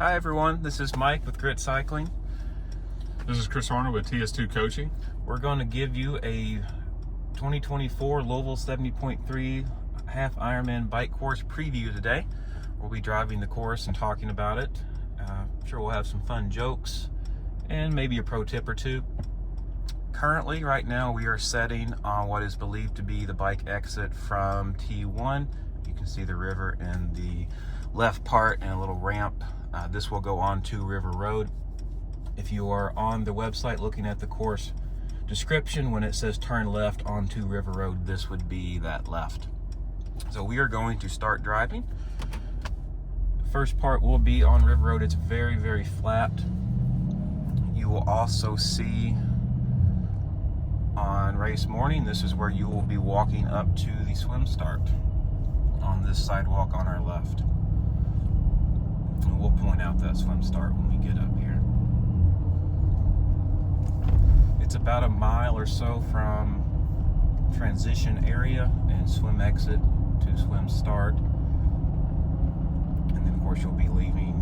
Hi everyone, this is Mike with Grit Cycling. This is Chris Horner with Ts2 Coaching. We're going to give you a 2024 Louisville 70.3 half Ironman bike course preview today. We'll be driving the course and talking about it. I'm sure we'll have some fun jokes and maybe a pro tip or two. Currently, right now, we are setting on what is believed to be the bike exit from T1. You can see the river in the left part and a little ramp. This will go on to River Road. If you are on the website looking at the course description, when it says turn left onto River Road, this would be that left. So we are going to start driving. The first part will be on River Road. It's very, very flat. You will also see on race morning, this is where you will be walking up to the swim start on this sidewalk on our left. And we'll point out that swim start when we get up here. It's about a mile or so from transition area and swim exit to swim start. And then of course you'll be leaving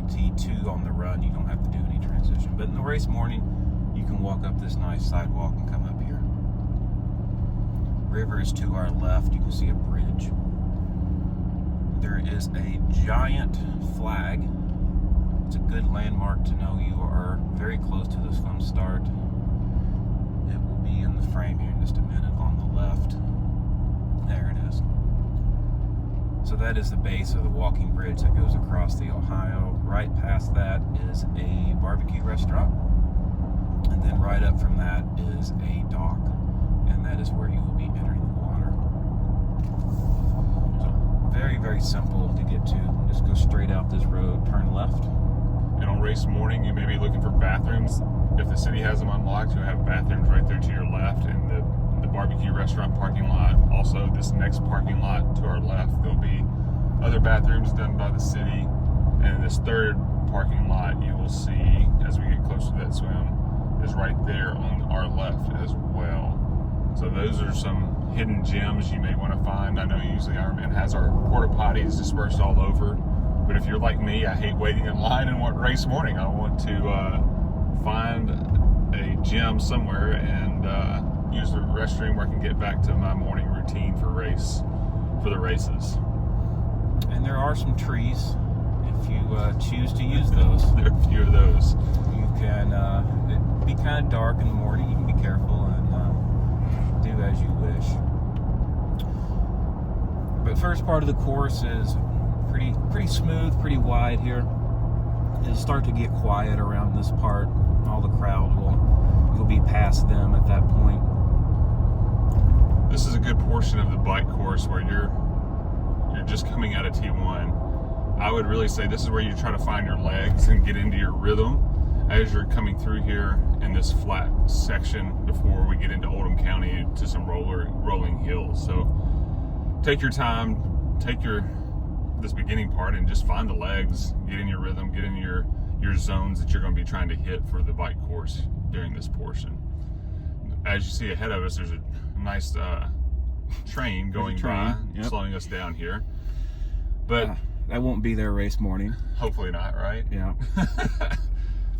T2 on the run. You don't have to do any transition. But in the race morning, you can walk up this nice sidewalk and come up here. River is to our left. You can see a bridge. There is a giant flag. It's a good landmark to know you are very close to the swim start. It will be in the frame here in just a minute on the left. There it is. So that is the base of the walking bridge that goes across the Ohio. Right past that is a barbecue restaurant. And then right up from that is a dock. And that is where you will be entering the water. So very, very simple to get to. Just go straight out this road, turn left. And on race morning, you may be looking for bathrooms. If the city has them unlocked, you'll have bathrooms right there to your left in the barbecue restaurant parking lot. Also, this next parking lot to our left, there'll be other bathrooms done by the city. And in this third parking lot, you will see, as we get closer to that swim, is right there on our left as well. So those are some hidden gems you may want to find. I know usually Ironman has our porta potties dispersed all over, but if you're like me, I hate waiting in line and want race morning. I want to find a gym somewhere and use the restroom where I can get back to my morning routine for the races. And there are some trees if you choose to use those. There are a few of those. You can it'd be kind of dark in the morning. You can be careful and do as you wish. But first part of the course is pretty smooth, pretty wide here. It'll start to get quiet around this part. All the crowd you'll be past them at that point. This is a good portion of the bike course where you're just coming out of T1. I would really say this is where you try to find your legs and get into your rhythm as you're coming through here in this flat section before we get into Oldham County to some rolling hills. So take your time, take this beginning part and just find the legs, get in your rhythm, get in your zones that you're going to be trying to hit for the bike course during this portion. As you see ahead of us, there's a nice train going by, yep, slowing us down here. But that won't be there race morning. Hopefully not, right? Yeah.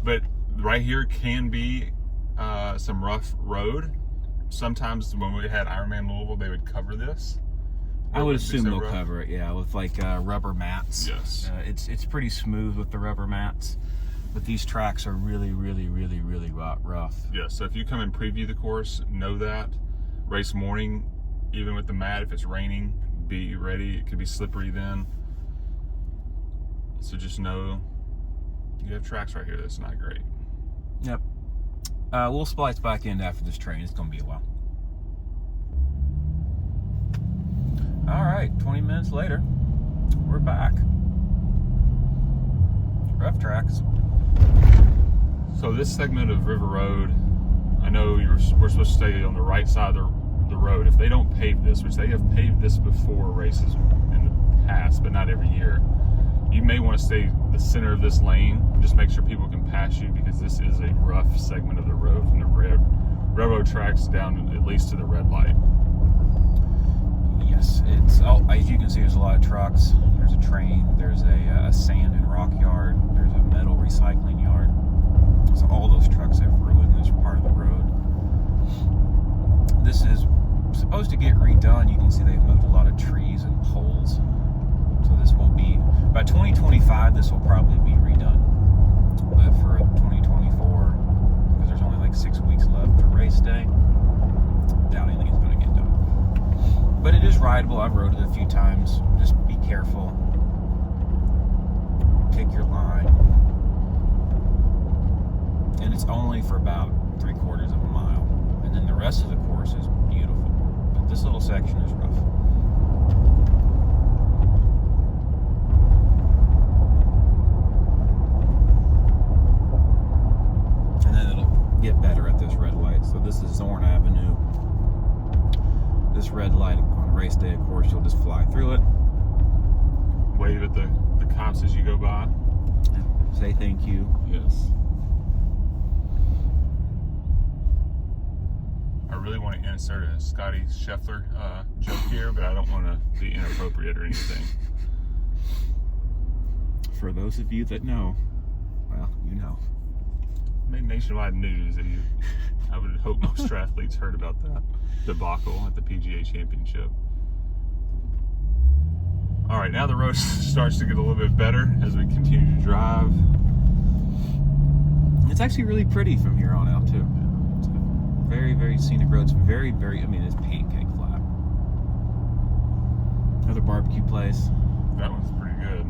But right here can be some rough road. Sometimes when we had Ironman Louisville, they would cover this. I would assume they'll cover it, yeah, with like rubber mats. Yes. It's pretty smooth with the rubber mats, but these tracks are really, really, really, really rough. Yeah, so if you come and preview the course, know that. Race morning, even with the mat, if it's raining, be ready. It could be slippery then. So just know you have tracks right here that's not great. Yep. We'll splice back in after this train. It's going to be a while. All right, 20 minutes later, we're back. Rough tracks. So this segment of River Road, I know we're supposed to stay on the right side of the road. If they don't pave this, which they have paved this before races in the past, but not every year, you may want to stay the center of this lane. Just make sure people can pass you, because this is a rough segment of the road from the railroad tracks down at least to the red light. Yes, it's as you can see, there's a lot of trucks. There's a train. There's a sand and rock yard. metal recycling yard. So all those trucks have ruined this part of the road. This is supposed to get redone. You can see they've moved a lot of trees and poles. So this will be, by 2025, this will probably be redone. But for 2024, because there's only like 6 weeks left to race day, doubt anything's going to get done. But it is rideable. I've rode it a few times. Just be careful. Pick your line. And it's only for about 3/4 of a mile. And then the rest of the course is beautiful. But this little section is rough. And then it'll get better at this red light. So this is Zorn Avenue. This red light on race day, of course, you'll just fly through it. Wave at the cops as you go by. Say thank you. Yes. I really want to insert a Scotty Scheffler joke here, but I don't want to be inappropriate or anything. For those of you that know, well, you know. Made nationwide news. I would hope most triathletes heard about that debacle at the PGA Championship. All right, now the road starts to get a little bit better as we continue to drive. It's actually really pretty from here on out, too. It's a very, very scenic road. It's very, very, I mean, it's pancake flat. Another barbecue place. That one's pretty good.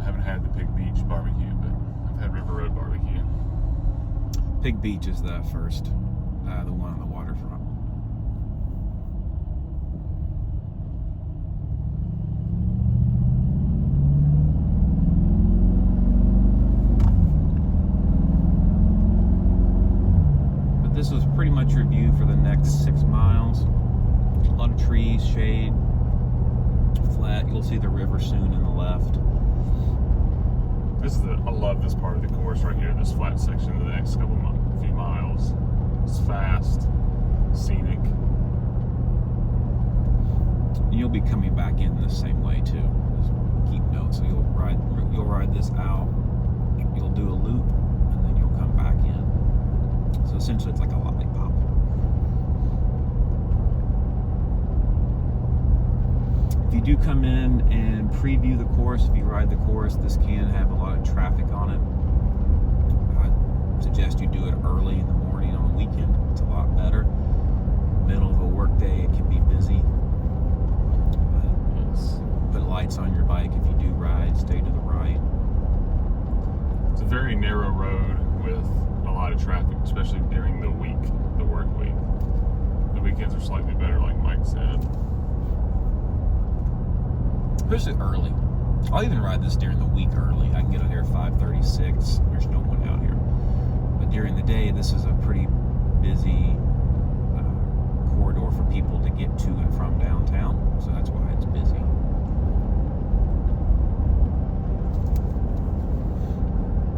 I haven't had the Pig Beach barbecue, but I've had River Road barbecue. Pig Beach is the first, the one on the waterfront. This was pretty much review for the next 6 miles. A lot of trees, shade, flat. You'll see the river soon in the left. I love this part of the course right here, this flat section of the next few miles. It's fast, scenic. You'll be coming back in the same way too. Just keep note. So you'll ride this out. You'll do a loop, and then you'll come back in. So essentially it's like a lollipop. If you do come in and preview the course, if you ride the course, this can have a lot of traffic on it. I suggest you do it early in the morning on the weekend. It's a lot better. Middle of a work day, it can be busy. But put lights on your bike if you do ride, stay to the right. It's a very narrow road with a lot of traffic, especially during the week, the work week. The weekends are slightly better, like Mike said. Especially early. I'll even ride this during the week early. I can get out here at 5:36. There's no one out here. But during the day, this is a pretty busy corridor for people to get to and from downtown. So that's why it's busy.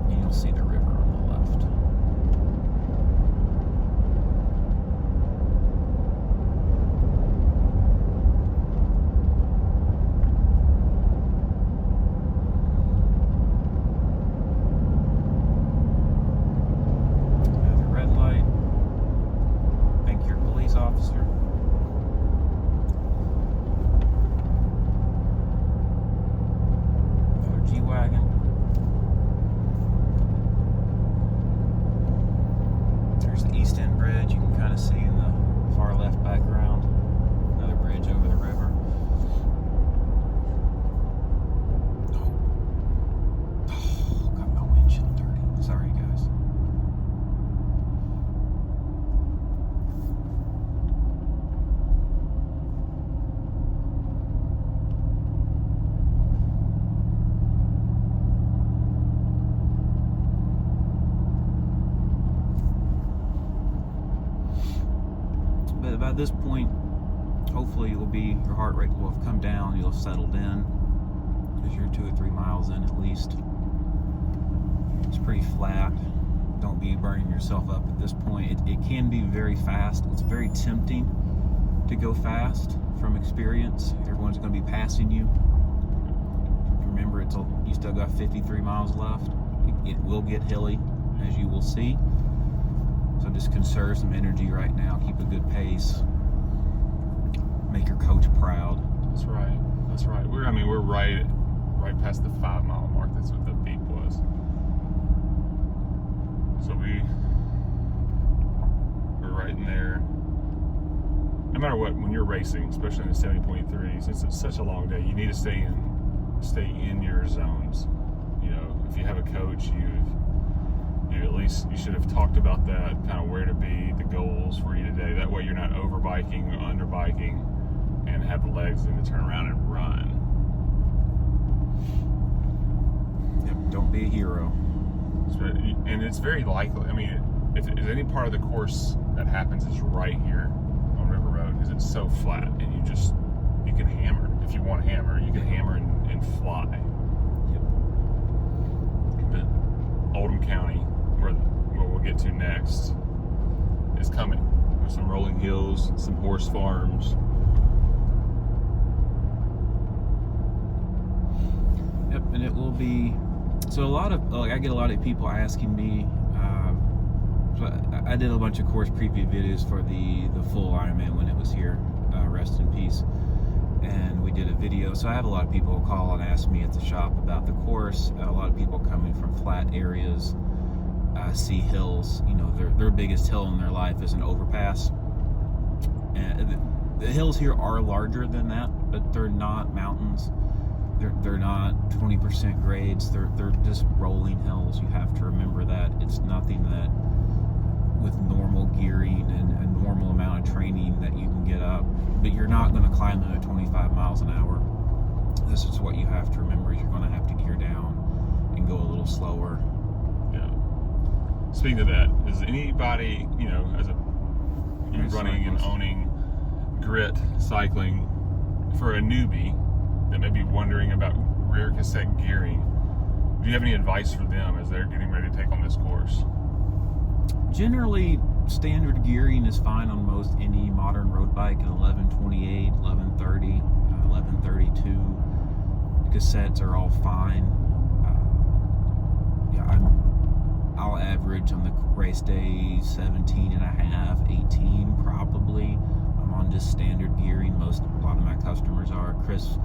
And you'll see the river on the left. Officer. Another G-Wagon. There's the East End Bridge. You can kind of see in the far left background. Another bridge over the river. Oh, got my windshield dirty. Sorry, guys. But by this point, hopefully your heart rate will have come down, you'll have settled in, because you're 2 or 3 miles in at least. It's pretty flat. Don't be burning yourself up at this point. It can be very fast. It's very tempting to go fast from experience. Everyone's going to be passing you. remember, you still got 53 miles left. It will get hilly, as you will see. So just conserve some energy right now. Keep a good pace. Make your coach proud. That's right. That's right. We're right past the 5 mile mark. That's what the beep was. So we're right in there. No matter what, when you're racing, especially in the 70.3, since it's such a long day, you need to stay in your zones. You know, if you have a coach, you should have talked about that, kind of where to be, the goals for you today. That way you're not over biking or under biking and have the legs then to turn around and run. Yep, don't be a hero. And it's very likely, I mean, if any part of the course that happens is right here on River Road, because it's so flat, and you can hammer. If you want to hammer, you can hammer and fly. Yep. But Oldham County, where we'll get to next, is coming. There's some rolling hills, some horse farms. Yep, and it will be. So I get a lot of people asking me. So I did a bunch of course preview videos for the full Ironman when it was here. Rest in peace. And we did a video. So I have a lot of people call and ask me at the shop about the course. A lot of people coming from flat areas, see hills. You know, their biggest hill in their life is an overpass. And the hills here are larger than that, but they're not mountains. They're not 20% grades. They're just rolling hills. You have to remember that. It's nothing that, with normal gearing and a normal amount of training, that you can get up. But you're not going to climb them at 25 miles an hour. This is what you have to remember, is you're going to have to gear down and go a little slower. Yeah. Speaking of that, is anybody, you know, you running and owning grit cycling, for a newbie that may be wondering about rear cassette gearing, do you have any advice for them as they're getting ready to take on this course? Generally, standard gearing is fine on most any modern road bike, an 1128, 1130, 1132. Cassettes are all fine. I'll average on the race day 17 and a half, 18 probably. I'm on just standard gearing. A lot of my customers are. Chris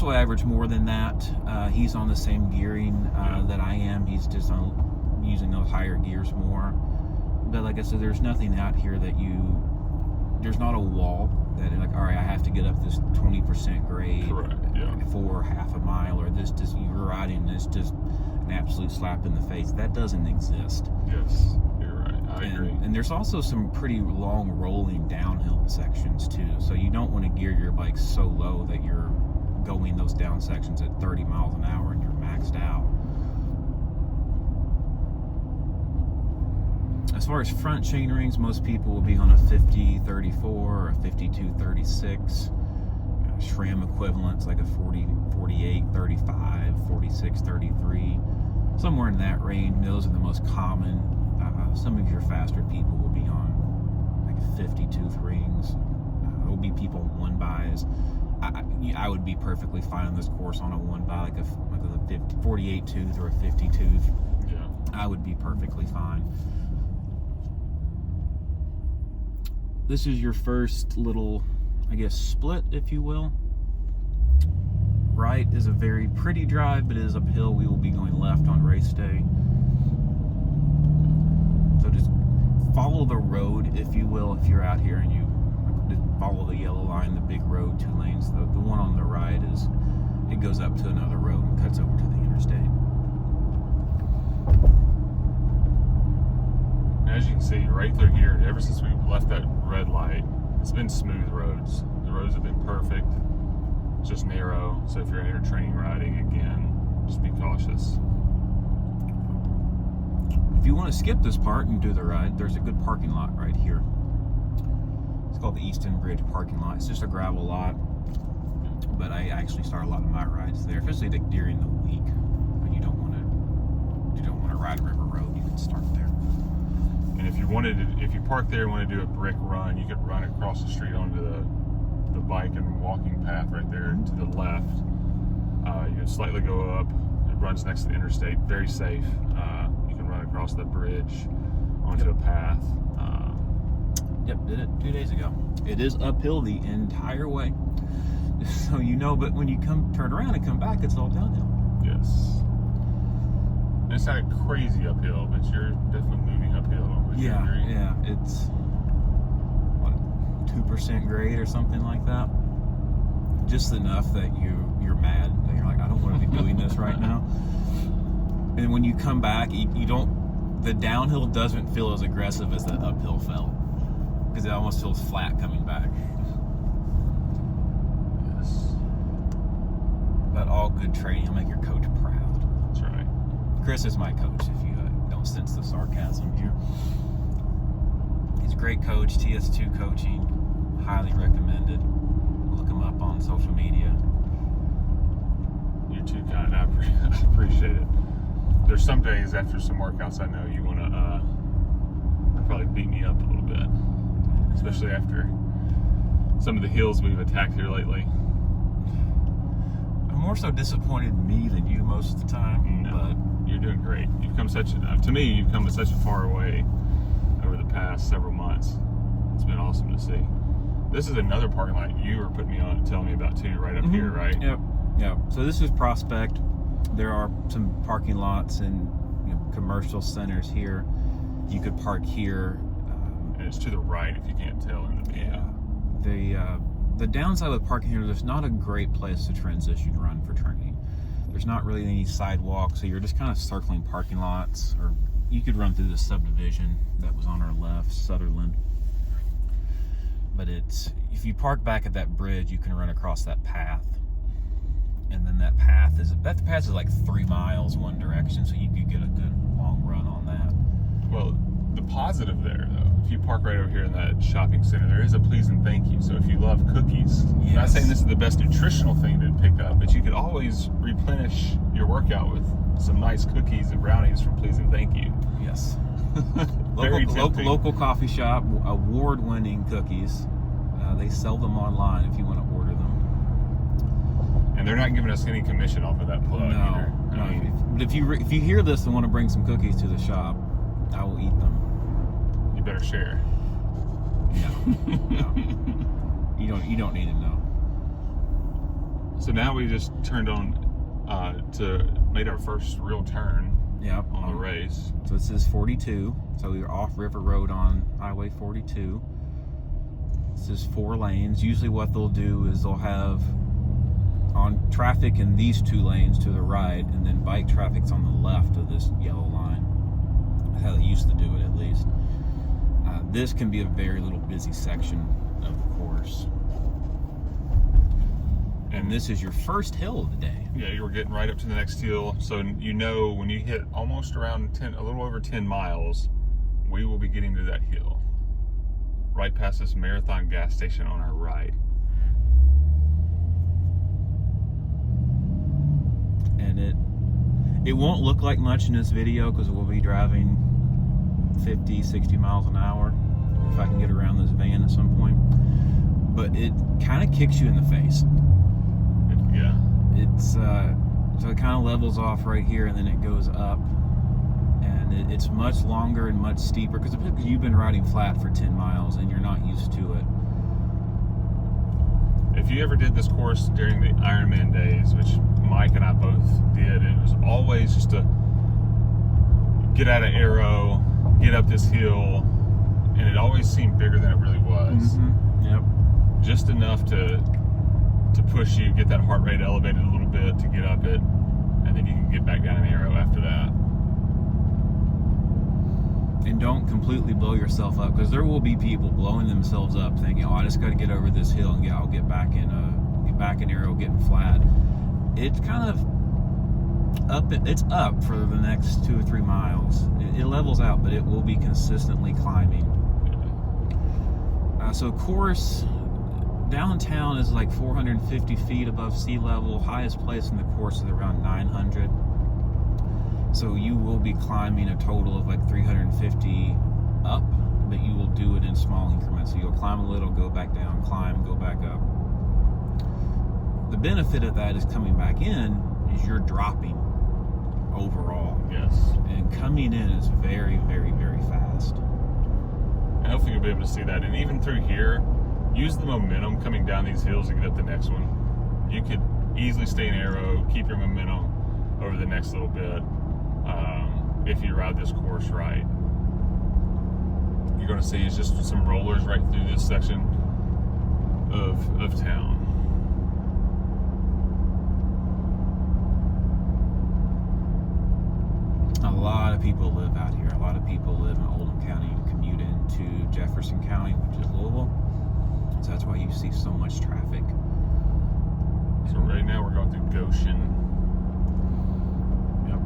will average more than that. He's on the same gearing that I am. He's just using those higher gears more. But like I said, there's nothing out here there's not a wall that, like, all right, I have to get up this 20% grade. Correct, yeah. For half a mile, or you're riding this just an absolute slap in the face. That doesn't exist. Yes, you're right. I agree. And there's also some pretty long rolling downhill sections too. So you don't want to gear your bike so low that you're going those down sections at 30 miles an hour and you're maxed out. As far as front chain rings, most people will be on a 50-34 or a 52-36. SRAM equivalents like a 40-48-35, 46-33, somewhere in that range. Those are the most common. Some of your faster people will be on like 52 rings. There will be people one buys. I would be perfectly fine on this course on a one buy, like a 48 tooth or a 50 tooth. Yeah. I would be perfectly fine. This is your first little, I guess, split, if you will. Right is a very pretty drive, but it is uphill. We will be going left on race day. So just follow the road, if you will, if you're out here and you just follow the yellow line, the big road, 2 lanes. The one on the right it goes up to another road and cuts over to the interstate. As you can see, right through here, ever since we left that red light, it's been smooth roads. The roads have been perfect. It's just narrow. So if you're out here training riding, again, just be cautious. If you want to skip this part and do the ride, there's a good parking lot right here. It's called the Easton Bridge parking lot. It's just a gravel lot, but I actually start a lot of my rides there, especially during the week when you don't want to ride River Road. You can start there. And if you park there and want to do a brick run, you could run across the street onto the bike and walking path right there to the left. You can slightly go up. It runs next to the interstate. Very safe. You can run across the bridge onto a path. Yep, did it 2 days ago. It is uphill the entire way. So but when you turn around and come back, it's all downhill. Yes. And it's not a crazy uphill, but you're definitely moving uphill. Would you agree? Yeah. It's 2% grade or something like that. Just enough that you're mad. That you're like, I don't want to be doing this right now. And when you come back, the downhill doesn't feel as aggressive as the uphill felt. Because it almost feels flat coming back. Yes. But all good training. I'll make your coach proud. That's right. Chris is my coach, if you don't sense the sarcasm here. He's a great coach, Ts2 Coaching. Highly recommended. Look him up on social media. You're too kind. I appreciate it. There's some days after some workouts I know you want to probably beat me up a little bit. Especially after some of the hills we've attacked here lately. I'm more so disappointed in me than you most of the time. No, you're doing great. You've come such a far way over the past several months. It's been awesome to see. This is another parking lot you were putting me on and telling me about too, right up here, right? Yep. So this is Prospect. There are some parking lots and commercial centers here. You could park here. And it's to the right if you can't tell in the video. The downside of parking here, there's not a great place to transition run for training. There's not really any sidewalk, so you're just kind of circling parking lots, or you could run through the subdivision that was on our left, Sutherland. But if you park back at that bridge, you can run across that path. And then that path is like 3 miles one direction, so you could get a good long run on that. Well, the positive there, though, if you park right over here in that shopping center, there is a please and thank you. So if you love cookies, Yes. I'm not saying this is the best nutritional thing to pick up, but you could always replenish your workout with some nice cookies and brownies from please and thank you. Yes. Very tempting. Local coffee shop, award-winning cookies. They sell them online if you want to order them. And they're not giving us any commission off of that plug either. But if you hear this and want to bring some cookies to the shop, I will eat them. You better share. No. You don't need to know. So now we just turned on made our first real turn. Yep. On the race. So this is 42. So we are off River Road on Highway 42. This is 4 lanes. Usually what they'll do is they'll have on traffic in these 2 lanes to the right, and then bike traffic's on the left of this yellow line. That's how they used to do it, at least. This can be a very little busy section of the course. And this is your first hill of the day. Yeah, you were getting right up to the next hill. So when you hit almost around a little over 10 miles, we will be getting to that hill. Right past this Marathon gas station on our right. And it won't look like much in this video because we'll be driving 50, 60 miles an hour if I can get around this van at some point. But it kind of kicks you in the face. Yeah. So it kind of levels off right here, and then it goes up, and it's much longer and much steeper because you've been riding flat for 10 miles and you're not used to it. If you ever did this course during the Ironman days, which Mike and I both did, it was always just to get out of Arrow, get up this hill, and it always seemed bigger than it really was. Mm-hmm. Yep. Just enough to push you, get that heart rate elevated a little bit to get up it, and then you can get back down an Arrow after that. And don't completely blow yourself up, because there will be people blowing themselves up thinking, oh, I just got to get over this hill and I'll get back in Arrow, getting flat. It's kind of it's up for the next 2 or 3 miles. It levels out, but it will be consistently climbing. So course downtown is like 450 feet above sea level. Highest place in the course is around 900. So you will be climbing a total of like 350 up, but you will do it in small increments. So you'll climb a little, go back down, climb, go back up. the benefit of that is coming back in is you're dropping overall. Yes. And coming in is very, very, very fast. And hopefully you'll be able to see that. And even through here, use the momentum coming down these hills to get up the next one. You could easily stay in aero, keep your momentum over the next little bit if you ride this course right. You're going to see it's just some rollers right through this section of town. A lot of people live out here. A lot of people live in Oldham County and commute into Jefferson County, which is Louisville. So that's why you see so much traffic. So right now we're going through Goshen. Yep.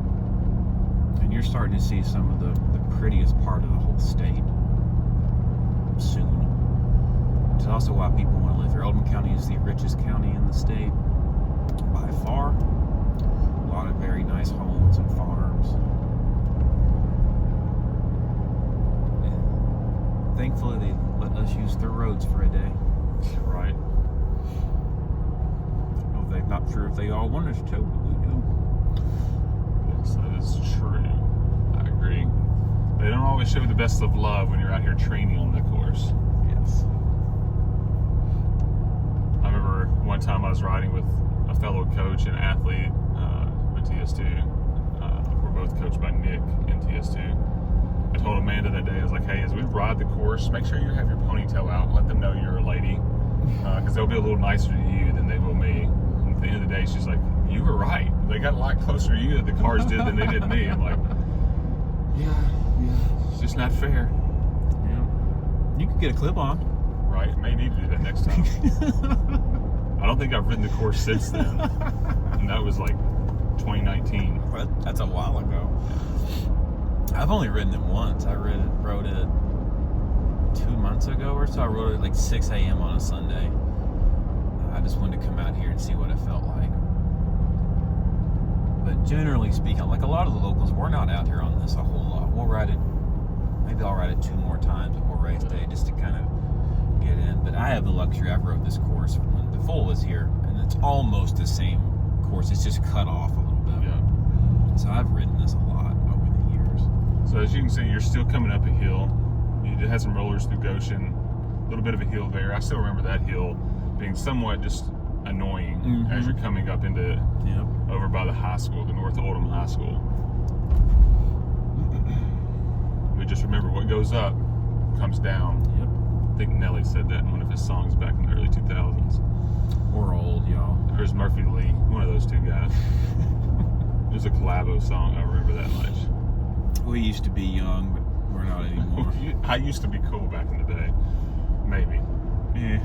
And you're starting to see some of the prettiest part of the whole state soon. It's also why people want to live here. Oldham County is the richest county in the state by far. A lot of very nice homes and farms. And thankfully, they let us use their roads for a day. Right. Well, they're not sure if they all want us to, but we do. Yes, that is true. I agree. They don't always show the best of love when you're out here training on the course. Yes. I remember one time I was riding with a fellow coach and athlete at Ts2. We're both coached by Nick in Ts2. I told Amanda that day, I was like, hey, as we ride the course, make sure you have your ponytail out and let them know you're a lady. Because they'll be a little nicer to you than they will me. And at the end of the day, she's like, you were right. They got a lot closer to you, the cars did, than they did to me. I'm like, yeah, it's just not fair. Yeah. You could get a clip on. Right, may need to do that next time. I don't think I've ridden the course since then. And that was like 2019. That's a while ago. I've only ridden it once. I rode it 2 months ago or so. I rode it like 6 a.m. on a Sunday. I just wanted to come out here and see what it felt like. But generally speaking, like a lot of the locals, we're not out here on this a whole lot. We'll ride it, maybe I'll ride it 2 more times before race day just to kind of get in. But I have the luxury, I've rode this course when the full was here, and it's almost the same course. It's just cut off a little bit. Yeah. So I've ridden this a lot over the years. So as you can see, you're still coming up a hill. You had some rollers through Goshen, a little bit of a hill there. I still remember that hill being somewhat just annoying as you're coming up into over by the high school, the North Oldham High School. We just remember what goes up comes down. Yep. I think Nelly said that in one of his songs back in the early 2000s. We're old, y'all. Or is Murphy Lee, one of those two guys. There's a collabo song, I remember that much. We used to be young, but we're not anymore. I used to be cool back in the day. Maybe. Yeah.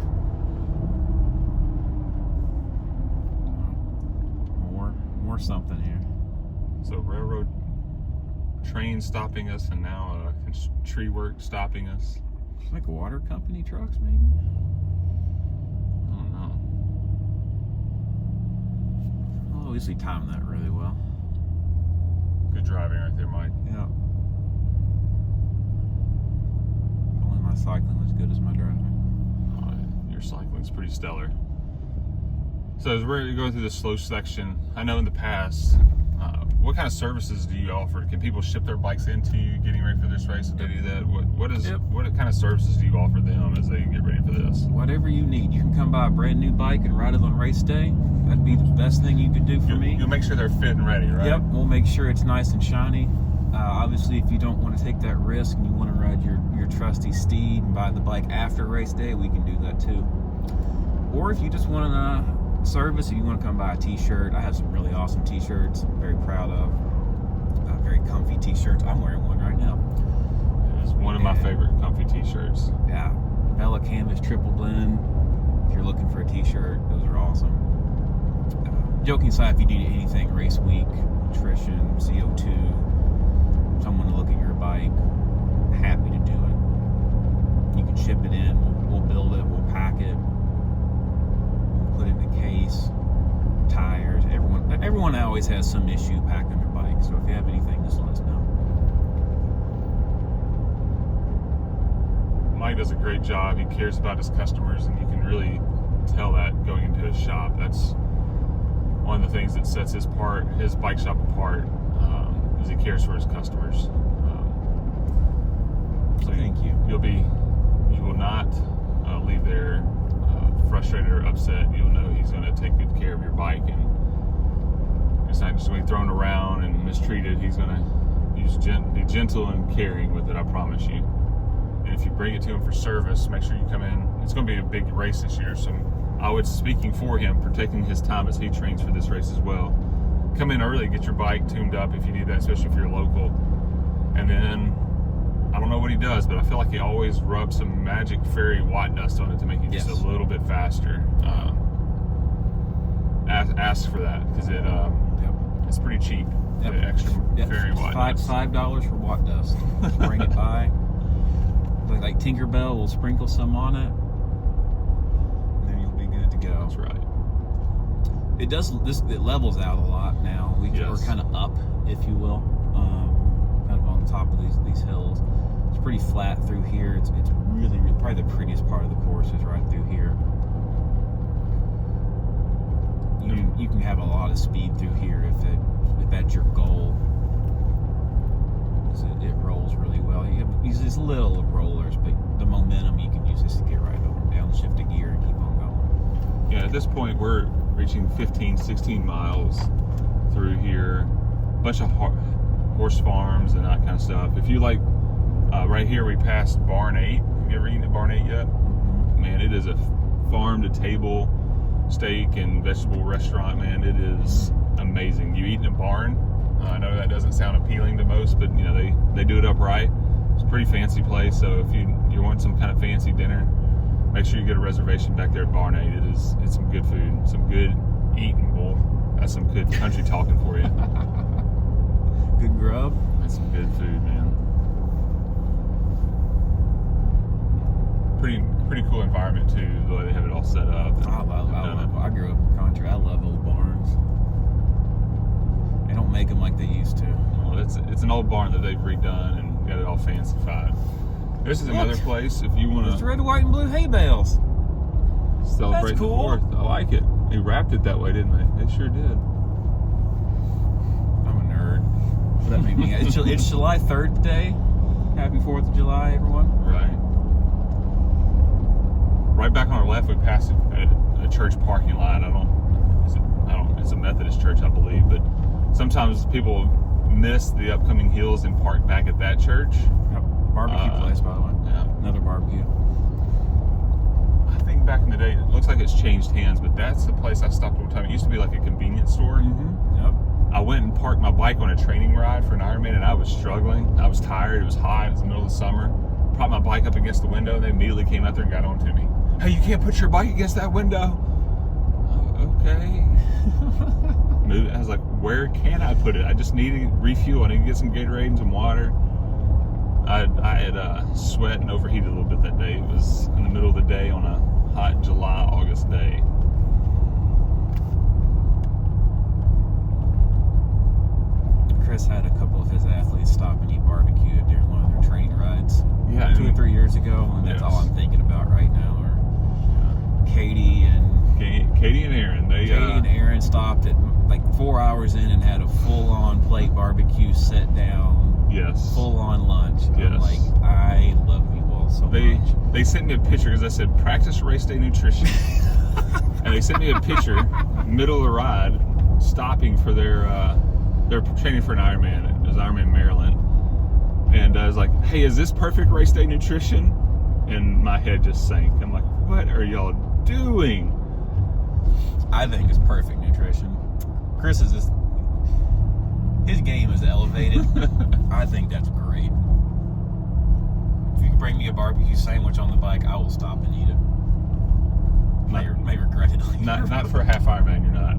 More something here. So railroad train stopping us, and now tree work stopping us. It's like water company trucks, maybe? I don't know. Oh, at least we timed that really well. Good driving right there, Mike. Yeah. Only my cycling was good as my driving. Your cycling's pretty stellar. So as we're going through the slow section, I know in the past, what kind of services do you offer? Can people ship their bikes into you getting ready for this race if they do that? What kind of services do you offer them as they get ready for this? Whatever you need. You can come buy a brand new bike and ride it on race day. That'd be the best thing you could do for me. You'll make sure they're fit and ready, right? Yep, we'll make sure it's nice and shiny. Obviously, if you don't want to take that risk and you want to ride your trusty steed and buy the bike after race day, we can do that too. Or if you just want a service, if you want to come buy a t-shirt, I have some really awesome t-shirts I'm very proud of. Very comfy t-shirts. I'm wearing one right now. It's one of my favorite comfy t-shirts. Yeah, Bella Canvas Triple Blend. If you're looking for a t-shirt, those are awesome. Joking aside, if you need anything race week, nutrition, CO2, someone to look at your bike, happy to do it. You can ship it in, we'll build it, we'll pack it, we'll put it in a case, tires. Everyone always has some issue packing their bike, so if you have anything, just let us know. Mike does a great job. He cares about his customers, and you can really tell that going into his shop. That's one of the things that sets his bike shop apart is he cares for his customers. So Thank you. You will not leave there frustrated or upset. You'll know he's going to take good care of your bike, and it's not just going to be thrown around and mistreated. He's going to be gentle and caring with it, I promise you. And if you bring it to him for service, make sure you come in. It's going to be a big race this year, so I would, speaking for him, protecting his time as he trains for this race as well. Come in early, get your bike tuned up if you need that, especially if you're local. And then, I don't know what he does, but I feel like he always rubs some magic fairy watt dust on it to make it just a little bit faster. Ask for that, because it's pretty cheap. The extra fairy watt dust. $5 for watt dust. Just bring it by. Like Tinkerbell will sprinkle some on it, and then you'll be good to go. That's right. It levels out a lot now. We're kind of up, if you will, kind of on top of these hills. It's pretty flat through here. It's really probably the prettiest part of the course is right through here. You can have a lot of speed through here if that's your goal. It rolls really well. You have these little rollers, but the momentum you can use this to get right over down, shift a gear, and keep on going. Yeah, at this point we're reaching 15, 16 miles through here. A bunch of horse farms and that kind of stuff. If you like, right here we passed Barn 8. Have you ever eaten at Barn 8 yet? Mm-hmm. Man, it is a farm-to-table steak and vegetable restaurant, man. It is amazing. You eat in a barn. I know that doesn't sound appealing to most, but you know they do it up right. It's a pretty fancy place, so if you want some kind of fancy dinner, make sure you get a reservation back there at Barn 8. It's some good food, some good eating, boy. That's some good country talking for you. Good grub. That's some good food, man. Pretty cool environment too, the way they have it all set up. I grew up in country. I love old barns. They don't make them like they used to. Well, it's an old barn that they've redone and got it all fancified. This is another place if you want to. It's red, white, and blue hay bales. Celebrate That's cool. the 4th. I like it. They wrapped it that way, didn't they? They sure did. I'm a nerd. What does that make me? It's July 3rd today. Happy 4th of July, everyone. Right. Right back on our left, we passed a church parking lot. It's a Methodist church, I believe, but sometimes people miss the upcoming hills and park back at that church. Yep. Barbecue place, by the way. Yeah. Another barbecue. I think back in the day, it looks like it's changed hands, but that's the place I stopped one time. It used to be like a convenience store. Mm-hmm. Yep. I went and parked my bike on a training ride for an Ironman, and I was struggling. I was tired. It was hot. It was the middle of the summer. Propped my bike up against the window, and they immediately came out there and got on to me. Hey, you can't put your bike against that window. Oh, okay. I was like, where can I put it? I just need to refuel. I need to get some Gatorade and some water. I had sweat and overheated a little bit that day. It was in the middle of the day on a hot July, August day. Chris had a couple of his athletes stop and eat barbecue during one of their training rides. Yeah, 2 or 3 years ago, and that's all I'm thinking about right now. Katie and Aaron. Katie and Aaron stopped at like 4 hours in and had a full-on plate barbecue, sit down, full-on lunch. Yes. I'm like, I love you all so much. They sent me a picture because I said practice race day nutrition, and they sent me a picture middle of the ride, stopping for they're training for an Ironman. It was Ironman Maryland, and I was like, hey, is this perfect race day nutrition? And my head just sank. I'm like, what are y'all doing? I think it's perfect nutrition. Chris is his game is elevated. I think that's great. If you can bring me a barbecue sandwich on the bike, I will stop and eat it. May regret it later. Not for a half Ironman, you're not.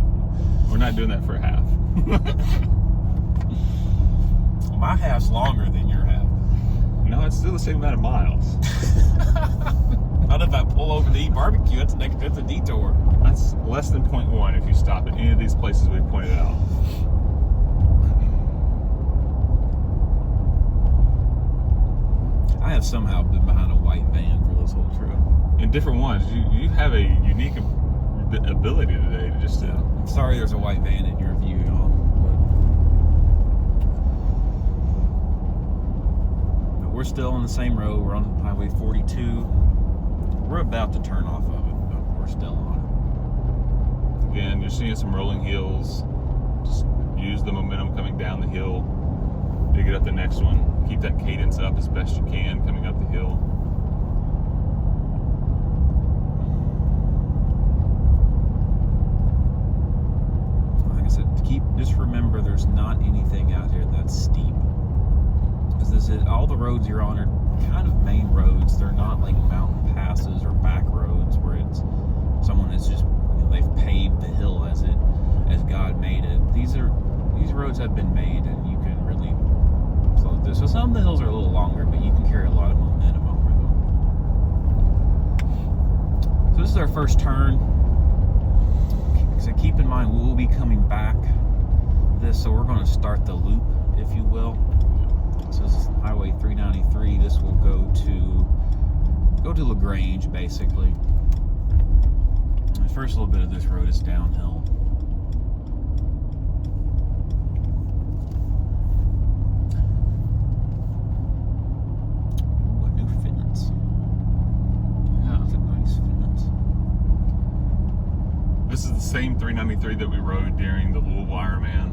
We're not doing that for a half. My half's longer than your half. No, it's still the same amount of miles. Not if I pull over to eat barbecue. That's a detour. That's less than 0.1 if you stop at any of these places we pointed out. I have somehow been behind a white van for this whole trip. In different ones, you have a unique ability today to just. I'm sorry, there's a white van in your view, y'all. But we're still on the same road. We're on Highway 42. We're about to turn off of it, but we're still on it. Again, you're seeing some rolling hills. Just use the momentum coming down the hill to get up the next one. Keep that cadence up as best you can coming up the hill. Like I said, just remember there's not anything out here that's steep. Because all the roads you're on are kind of main roads. They're not like mountain passes or back roads where it's someone that's just, they've paved the hill as God made it. These roads have been made, and you can really slow through. So some of the hills are a little longer, but you can carry a lot of momentum over them. So this is our first turn. So keep in mind, we'll be coming back so we're going to start the loop, if you will. So this is Highway 393. This will go to LaGrange, basically. The first little bit of this road is downhill. Ooh, a new fence. Yeah, that's a nice fence. This is the same 393 that we rode during the Louisville Ironman.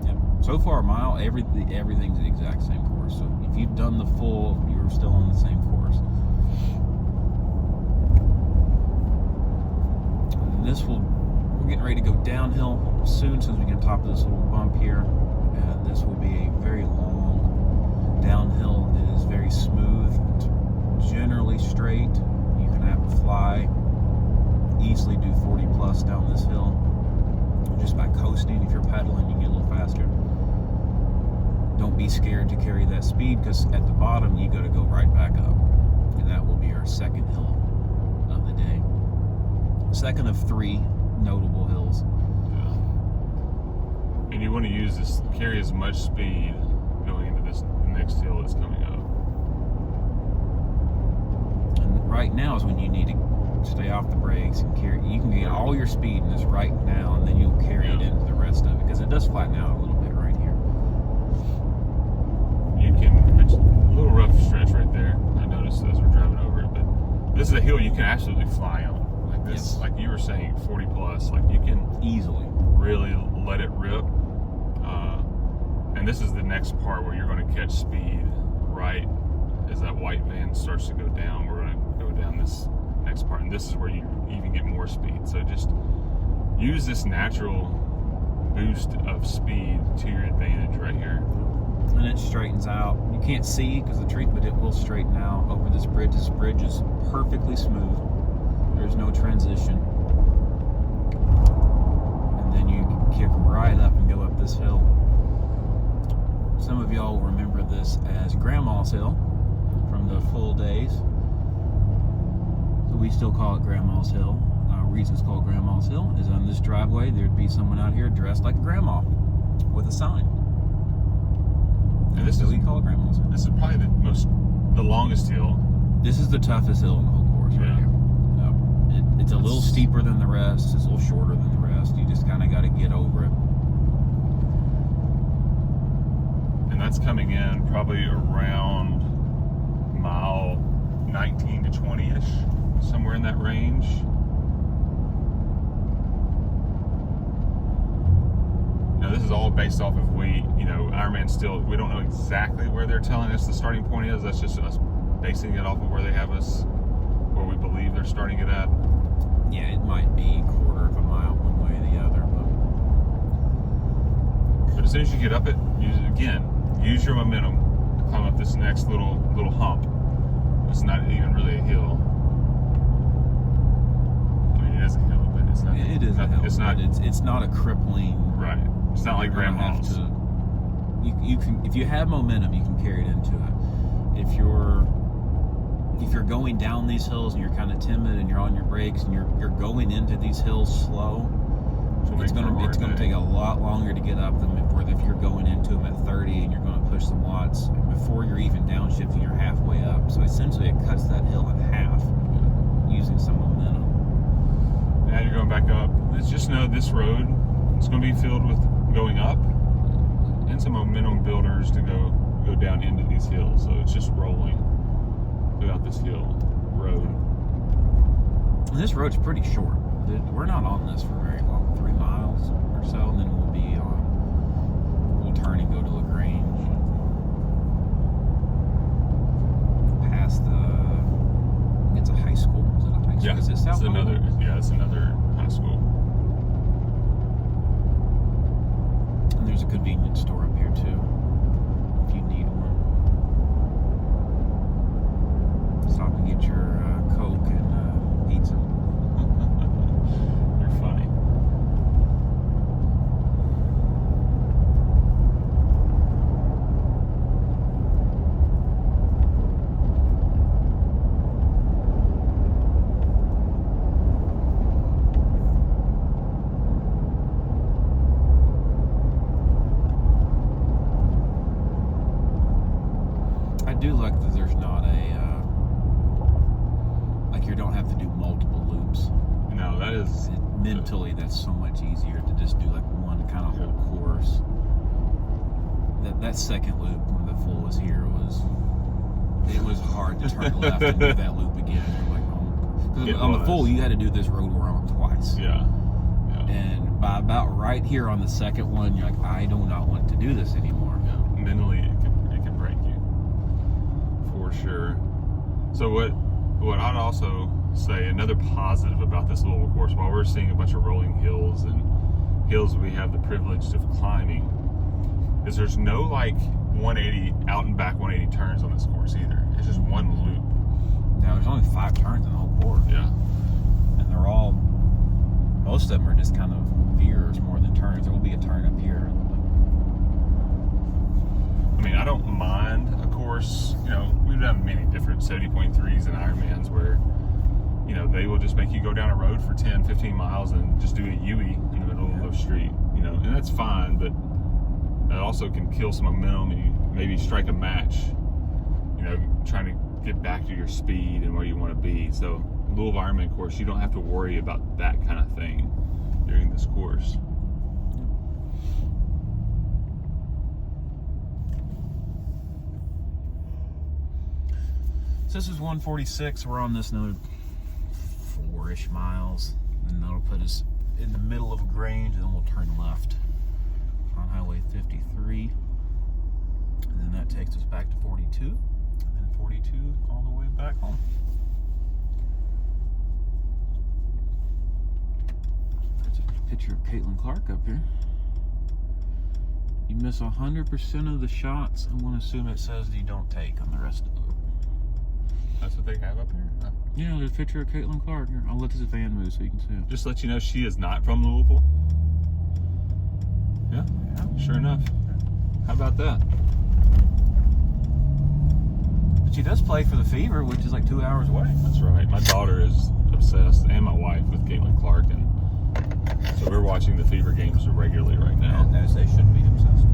Yep. So far, a mile, everything's the exact same course. So if you've done the full, you're still on the same course. And we're getting ready to go downhill soon as we get on top of this little bump here. And this will be a very long downhill. It is very smooth. It's generally straight. You can have to fly. Easily do 40 plus down this hill. Just by coasting. If you're pedaling, you get a little faster. Don't be scared to carry that speed, because at the bottom you got to go right back up, and that will be our second hill of the day. Second of 3 notable hills. Yeah. And you want to carry as much speed going into this next hill that's coming up. And right now is when you need to stay off the brakes and carry. You can get all your speed in this right now, and then you'll carry it into the rest of it, because it does flatten out a little bit right here. It's a little rough stretch right there. I noticed as we're driving over it, but this is a hill you can absolutely fly on. Like this, yes. Like you were saying, 40 plus. Like you can easily really let it rip. And this is the next part where you're going to catch speed right as that white van starts to go down. We're going to go down this next part, and this is where you even get more speed. So just use this natural boost of speed to your advantage right here. And it straightens out. You can't see because of the tree, but it will straighten out over this bridge. This bridge is perfectly smooth. There's no transition. And then you kick right up and go up this hill. Some of y'all will remember this as Grandma's Hill from the full days. So we still call it Grandma's Hill. Reason it's called Grandma's Hill is on this driveway there'd be someone out here dressed like a grandma with a sign. And this is we call it Grandma's Hill. This is probably the longest hill. This is the toughest hill in the whole course right here. It's a little steeper than the rest. It's a little shorter than the rest. You just kind of got to get over it. And that's coming in probably around mile 19 to 20-ish, somewhere in that range. Now this is all based off of Ironman still, we don't know exactly where they're telling us the starting point is. That's just us basing it off of where they have us, where we believe they're starting it at. Yeah, it might be a quarter of a mile one way or the other. But as soon as you get up it, use your momentum to climb up this next little hump. It's not even really a hill. I mean, it is a hill, but it's not. It is a hill. It's not. It's not a crippling. Right. It's not like Grandma's. You can, if you have momentum, you can carry it into it. If you're going down these hills and you're kind of timid and you're on your brakes and you're going into these hills slow, it's gonna take a lot longer to get up them. Where if you're going into them at 30 and you're going to push them lots before you're even downshifting, you're halfway up. So essentially, it cuts that hill in half using some momentum. Now you're going back up. Let's just know this road is going to be filled with going up and some momentum builders to go down into these hills. So it's just rolling throughout this hill road. And this road's pretty short. We're not on this for very long, 3 miles or so, and then we'll turn and go to LaGrange. Past I think it's a high school. Is it a high school? Yeah, Is it South Louisville? it's another high school. And there's a convenience store up here too, if you need one. Stop and get your Coke and pizza. You're funny. I do like that there's not like you don't have to do multiple loops. No, that is Mentally, that's so much easier to just do like one kind of whole course. That second loop when the full was here it was hard to turn left and do that loop again. You're like, oh, because on the full you had to do this road around twice. Yeah. And by about right here on the second one, you're like, I do not want to do this anymore. Yeah. Mentally, it can break you for sure. So what I'd also say, another positive about this Louisville course, while we're seeing a bunch of rolling hills and hills we have the privilege of climbing, is there's no like 180 out and back 180 turns on this course either. It's just one loop. Now there's only 5 turns in the whole course. Yeah. And they're all, most of them are just kind of veers more than turns. There will be a turn up here. I mean, I don't mind a course. You know, we've done many different 70.3s and Ironmans where, you know, they will just make you go down a road for 10, 15 miles and just do a U-ey in the middle of the street, you know, and that's fine, but that also can kill some momentum and you maybe strike a match, you know, trying to get back to your speed and where you want to be. So Louisville Ironman course, you don't have to worry about that kind of thing during this course. So this is 146. We're on this another 4-ish miles, and that'll put us in the middle of LaGrange, and then we'll turn left on Highway 53, and then that takes us back to 42, and then 42 all the way back home. There's a picture of Caitlin Clark up here. You miss 100% of the shots. I want to assume it says you don't take on the rest of it. That's what they have up here? Huh? Yeah, there's a picture of Caitlin Clark here. I'll let this van move so you can see it. Just to let you know, she is not from Louisville. Yeah, sure enough. How about that? But she does play for the Fever, which is like 2 hours away. That's right. My daughter is obsessed, and my wife, with Caitlin Clark, and so we're watching the Fever games regularly right now. And as they should be obsessed.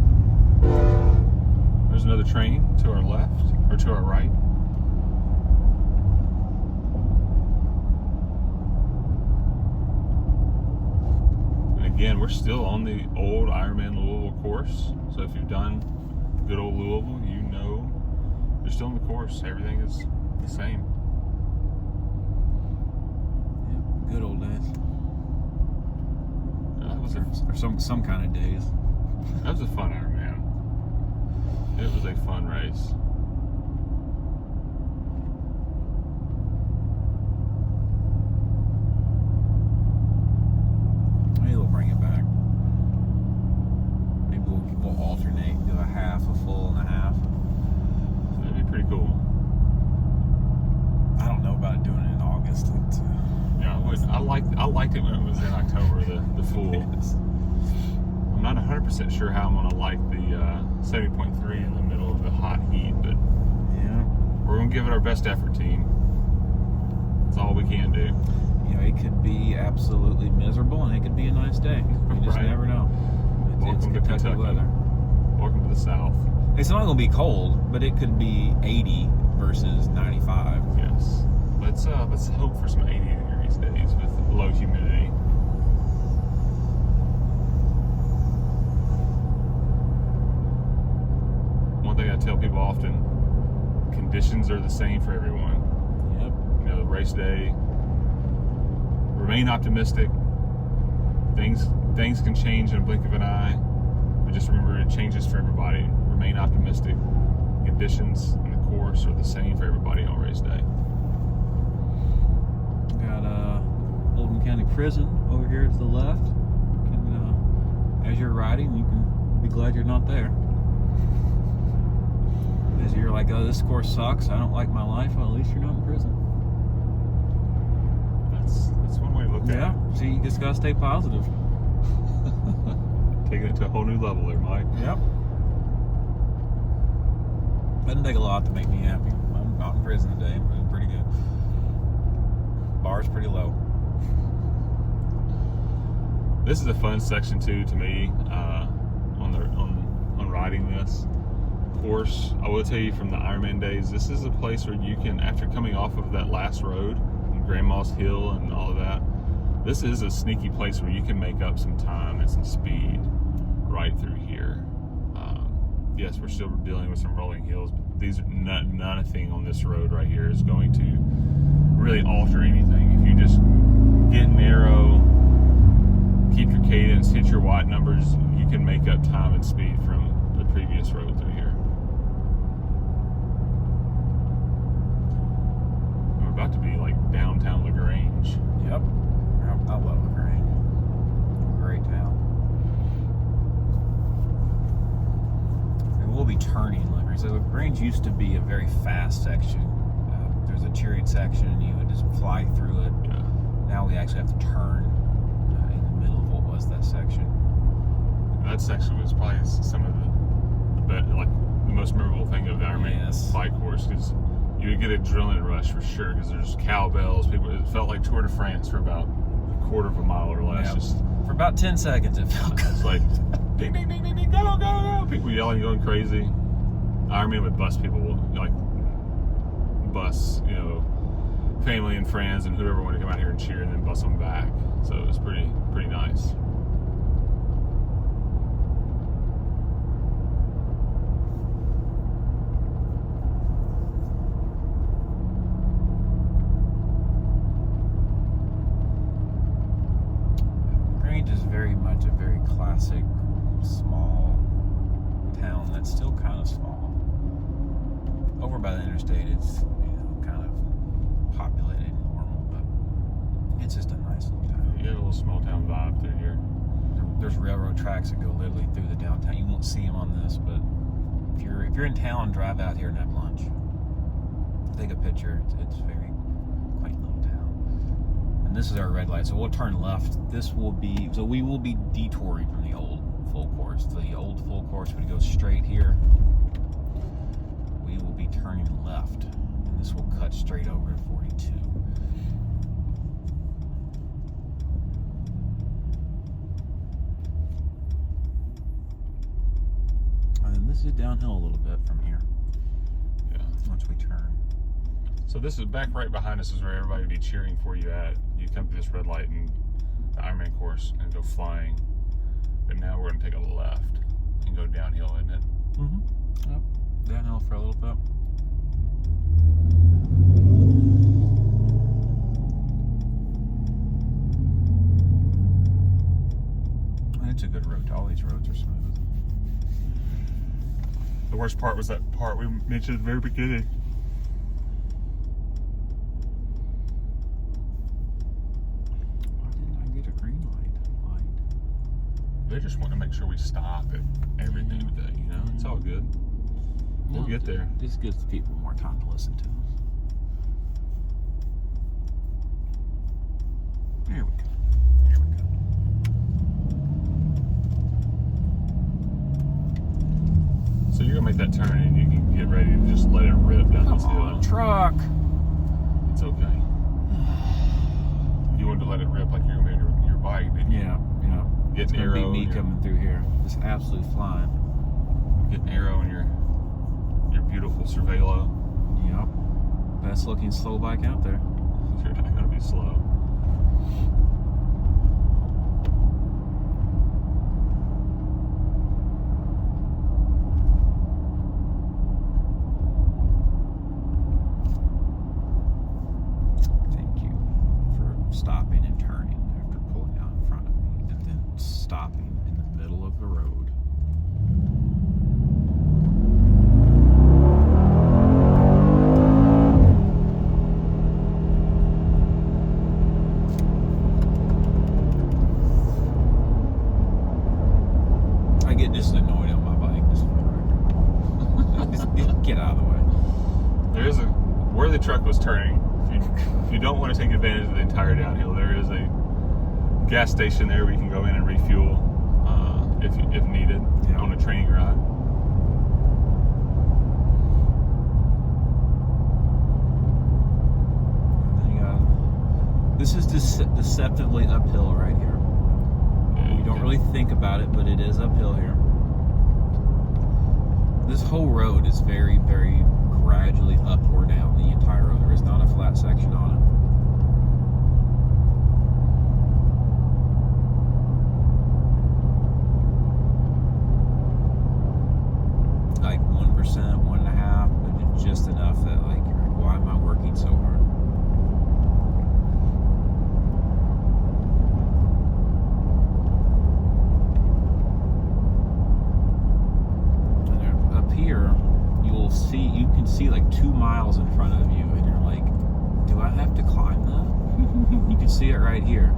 There's another train to our left, or to our right. Again, we're still on the old Ironman Louisville course. So if you've done good old Louisville, you know you're still on the course. Everything is the same. Yeah, good old days. That was Or some kind of days. That was a fun Ironman. It was a fun race. Maybe we'll bring it back. Maybe we'll alternate, do a half, a full, and a half. That'd be pretty cool. I don't know about doing it in August. Yeah, I liked it when it was in October, the full. Yes. I'm not 100% sure how I'm going to like the 70.3 in the middle of the hot heat, but Yeah. we're going to give it our best effort, team. That's all we can do. You know, it could be absolutely miserable, and it could be a nice day. You just Right. never know. It's Welcome to Kentucky. weather. Welcome to the South. It's not going to be cold, but it could be 80 versus 95. Yes. Let's hope for some 80 degrees days with low humidity. tell people often, conditions are the same for everyone. Yep. You know, race day, remain optimistic. Things can change in a blink of an eye, but just remember it changes for everybody. Remain optimistic. Conditions and the course are the same for everybody on race day. Got Oldham County Prison over here to the left. As you're riding, you can be glad you're not there. As you're like, oh, this course sucks, I don't like my life, well, at least you're not in prison. That's one way to look at it. Yeah, see, you just gotta stay positive. Taking it to a whole new level there, Mike. Yep. Doesn't take a lot to make me happy. I'm not in prison today, I'm doing pretty good. Bar's pretty low. This is a fun section too to me on riding this course. I will tell you from the Ironman days, this is a place where you can, after coming off of that last road, Grandma's Hill and all of that, this is a sneaky place where you can make up some time and some speed right through here. Yes, we're still dealing with some rolling hills, but these are nothing on this road right here is going to really alter anything. If you just get narrow, keep your cadence, hit your watt numbers, you can make up time and speed from the previous road through here. We're about to be like downtown LaGrange. Yep. I love LaGrange. Great town. And we'll be turning LaGrange. So LaGrange used to be a very fast section. There's a chariot section and you would just fly through it. Yeah. Now we actually have to turn in the middle of what was that section. That section was probably some of the most memorable thing of the Ironman bike course, because you would get an adrenaline rush for sure, because there's cowbells. It felt like Tour de France for about a quarter of a mile or less. Yep. Just for about 10 seconds it felt good. it's like ding ding ding ding ding, go go go! People yelling, going crazy. Ironman would bus people, like bus, family and friends and whoever wanted to come out here and cheer, and then bus them back. So it was pretty nice. LaGrange is very much a very classic small town that's still kind of small. Over by the interstate, it's kind of populated and normal, but it's just a nice little town. You have a little small town vibe through here. There's railroad tracks that go literally through the downtown. You won't see them on this, but if you're in town, drive out here and have lunch. Take a picture. It's very quaint little town. And this is our red light, so we'll turn left. We will be detouring from the old full course. The old full course would go straight here. We will be turning left, and this will cut straight over to 42. And then this is downhill a little bit from here. Yeah. Once we turn. So this is back right behind us is where everybody would be cheering for you at. You come to this red light and the Ironman course and go flying. But now we're going to take a left and go downhill, isn't it? Mm-hmm. Yep. Downhill for a little bit. It's a good road. All these roads are smooth. The worst part was that part we mentioned at the very beginning. Why didn't I get a green light? They just want to make sure we stop at everything today, It's all good. We'll get there. This gives the people more time to listen to. Here we go. Here we go. So you're going to make that turn and you can get ready to just let it rip down this hill. Come on, truck. It's okay. You wanted to let it rip like you're going to be your bike, didn't you? Yeah. Get an It's gonna arrow. be me coming through here, just absolutely flying. Get an arrow in your beautiful Cervelo. Yep. Best looking slow bike out there. You're not going to be slow. get just annoyed on my bike. Just get out of the way. There's where the truck was turning. If you don't want to take advantage of the entire downhill, there is a gas station there where you can go in and refuel if needed on a training ride. This is deceptively uphill right here. Yeah, You don't really think about it, but it is uphill here. This whole road is very, very gradually up or down, the entire road. There is not a flat section on it. Like 1%, 1.5%, but just enough that like, you're like, why am I working so hard? Here you can see like 2 miles in front of you, and you're like, do I have to climb that? You can see it right here.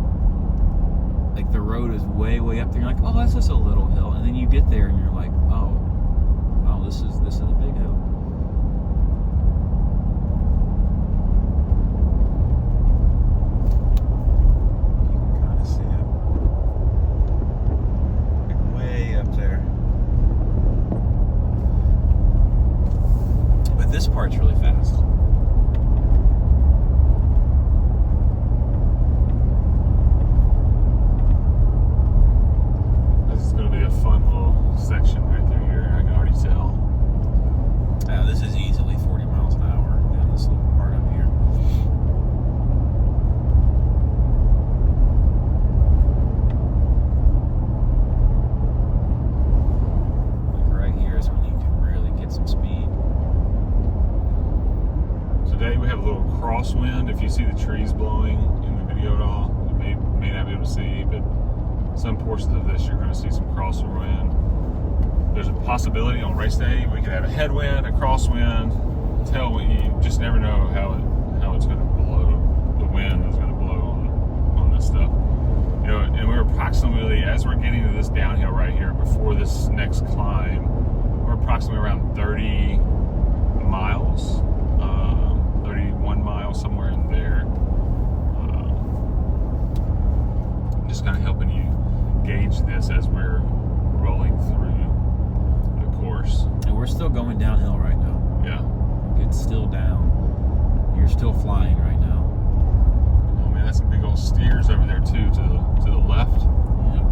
Like the road is way up there. You're like, oh, that's just a little hill, and then you get there and you're like, oh, this is a big hill. You can kind of see it, like way up there. This part's really fast. This is going to be a fun little section right through here. I can already tell. This is easily 40 miles an hour down this little part up here. Like right here is when you can really get some speed. Today we have a little crosswind. If you see the trees blowing in the video at all, you may not be able to see, but some portions of this you're going to see some crosswind. There's a possibility on race day we could have a headwind, a crosswind, tailwind. You just never know how it's going to blow. The wind is going to blow on this stuff. You know, and we're approximately, as we're getting to this downhill right here before this next climb, we're approximately around 30 miles. 31 miles, somewhere in there. Just kind of helping you gauge this as we're rolling through the course. And we're still going downhill right now. Yeah. It's still down. You're still flying right now. Oh man, that's some big old steers over there too, to the left. Yep.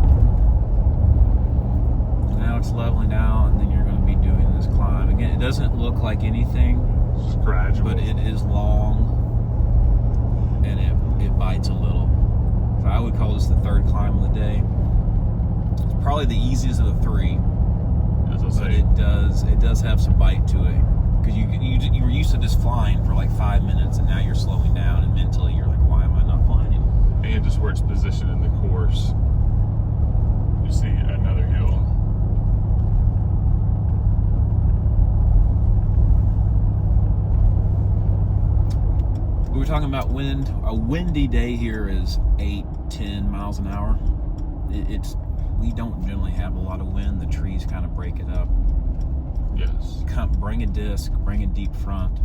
Now it's leveling out, and then you're going to be doing this climb. Again, it doesn't look like anything. It's gradual. But it is long, and it bites a little. So I would call this the third climb of the day. It's probably the easiest of the three. As I But say, it does have some bite to it. Because you were used to just flying for like 5 minutes, and now you're slowing down, and mentally you're like, why am I not flying anymore? and just where it's positioned in the course, you see another hill. We were talking about wind. A windy day here is 8-10 miles an hour. We don't generally have a lot of wind. The trees kind of break it up. Yes. Bring a disc, bring a deep front.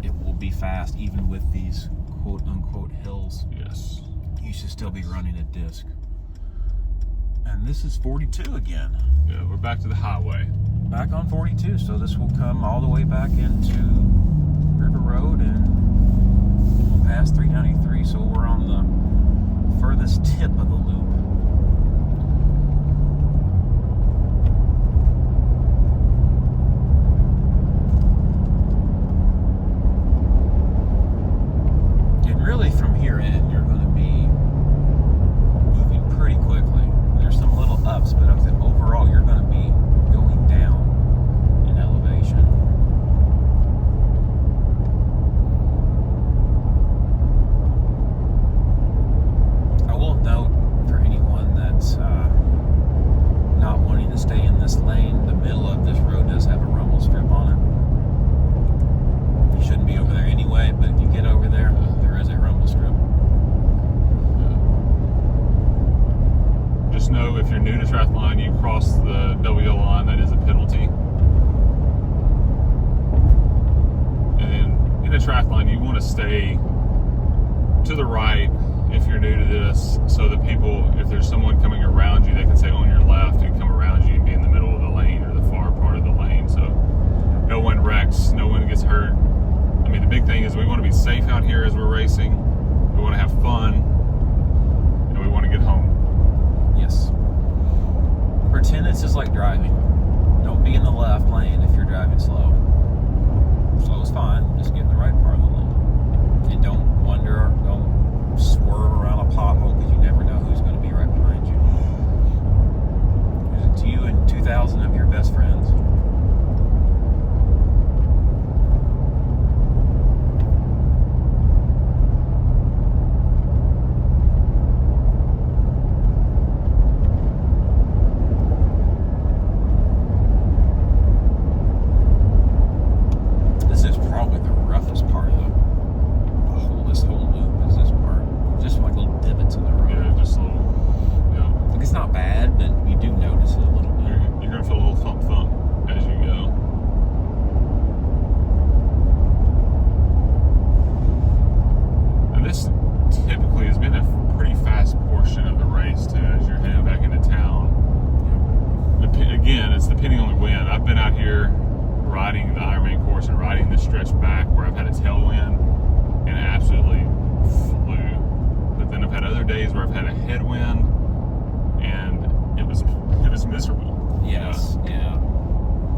It will be fast, even with these quote-unquote hills. Yes. You should still be running a disc. And this is 42 again. Yeah, we're back to the highway. Back on 42, so this will come all the way back into River Road, and we'll pass 393, so we're on the furthest tip of the loop. Really, from here in, you're going to be moving pretty quickly. There's some little ups, but overall, you're going to be going down in elevation. I will note, for any new to triathlon, you cross the double yellow line, that is a penalty. And then in a triathlon, you want to stay to the right if you're new to this, so that people, if there's someone coming around you, they can stay on your left and come around you and be in the middle of the lane or the far part of the lane, so no one wrecks, no one gets hurt. I mean, the big thing is we want to be safe out here as we're racing. We want to have fun, and we want to get home. Yes. Pretend it's just like driving. Don't be in the left lane if you're driving slow. Slow is fine. Just get in the right part of the lane. And don't wonder, don't swerve around a pothole because you never know who's going to be right behind you. There's you and 2,000 of your best friends. Depending on the wind. I've been out here riding the Ironman course and riding the stretch back where I've had a tailwind and it absolutely flew. But then I've had other days where I've had a headwind and it was miserable. Yes, yeah.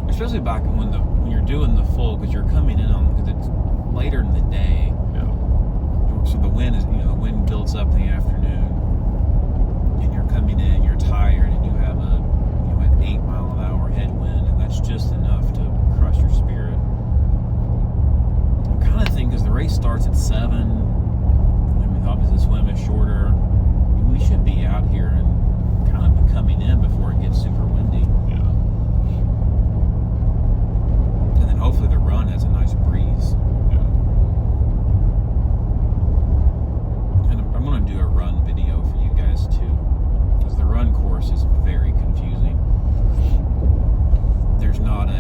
Especially back when you're doing the full, because you're coming in on, because it's later in the day. Yeah. So the wind is, the wind builds up in the afternoon, and you're coming in, you're tired, and you have an 8-mile-an-hour headwind, and that's just enough to crush your spirit. I'm kind of thinking, because the race starts at 7, I mean, obviously the swim is shorter, we should be out here and kind of coming in before it gets super windy. Yeah. And then hopefully the run has a nice breeze. Yeah. And I'm going to do a run video for you guys too, because the run course is very confusing.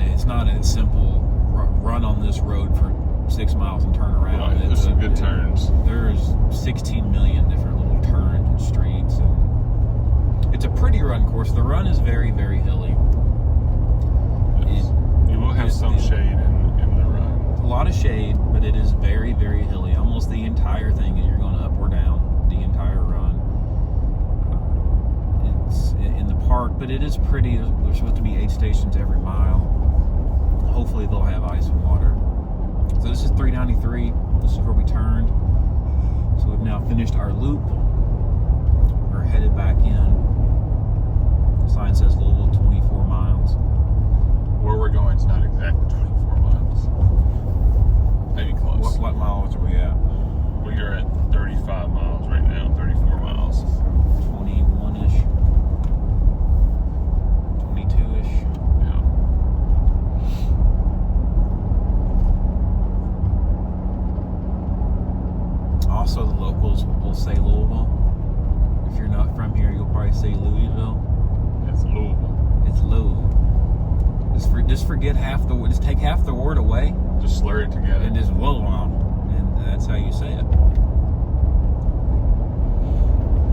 It's not a simple run on this road for 6 miles and turn around. Right. There's some good turns. There's 16 million different little turns and streets, and it's a pretty run course. The run is very, very hilly. You will have some shade in the run. A lot of shade, but it is very, very hilly. Almost the entire thing, and you're going up or down the entire run. It's in the park, but it is pretty. There's supposed to be 8 stations every mile. Hopefully they'll have ice and water. So this is 393. This is where we turned. So we've now finished our loop. We're headed back in. The sign says Louisville 24 miles. Where we're going is not exactly 24 miles. Maybe close. What miles are we at? We are at 35 miles right now, 34 miles. 21-ish. 22-ish. Yeah. Also, the locals will say Louisville. If you're not from here, you'll probably say Louisville. It's Louisville. It's Lou. Just forget half the word. Just take half the word away. Just slur it together. And just and that's how you say it.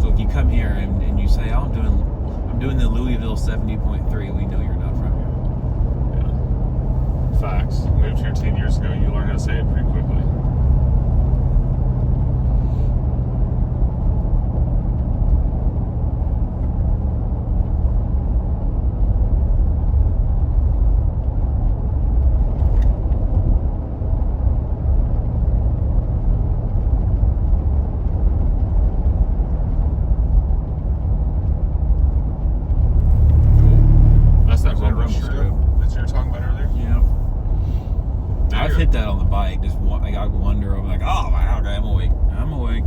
So if you come here and you say, "Oh, I'm doing the Louisville 70.3," we know you're not from here. Yeah. Facts. Moved here 10 years ago. You learn how to say it pretty quickly. I've hit that on the bike. Just I wonder. I'm like, oh wow, okay, I'm awake.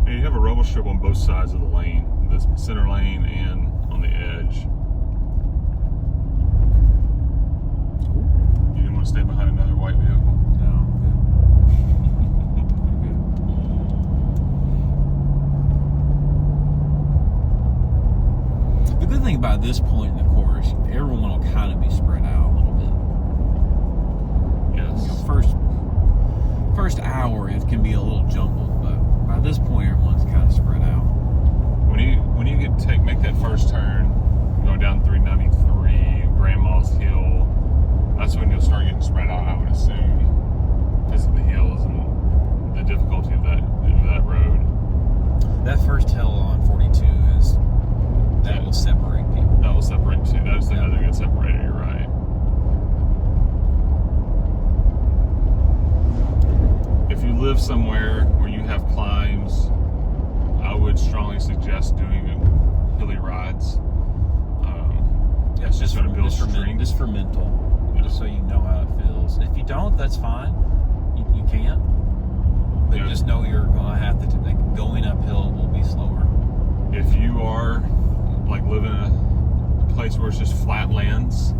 And you have a rubble strip on both sides of the lane, the center lane and on the edge. You didn't want to stay behind another white vehicle? No. think by this point in the course, everyone will kind of be spread out a little bit. Yes. You know, first hour it can be a little jumbled, but by this point everyone's kind of spread out. When you make that first turn, going down 393, Grandma's Hill, that's when you'll start getting spread out, I would assume, because of the hills and the difficulty of that road. That first hill on 42 will separate people. That will separate too. That is another good separator. You're right. If you live somewhere where you have climbs, I would strongly suggest doing hilly rides. It's just going to build strength. Just for mental, just so you know how it feels. If you don't, that's fine. You can't. But just know you're going to have to, going uphill will be slower. If you are live in a place where it's just flat lands,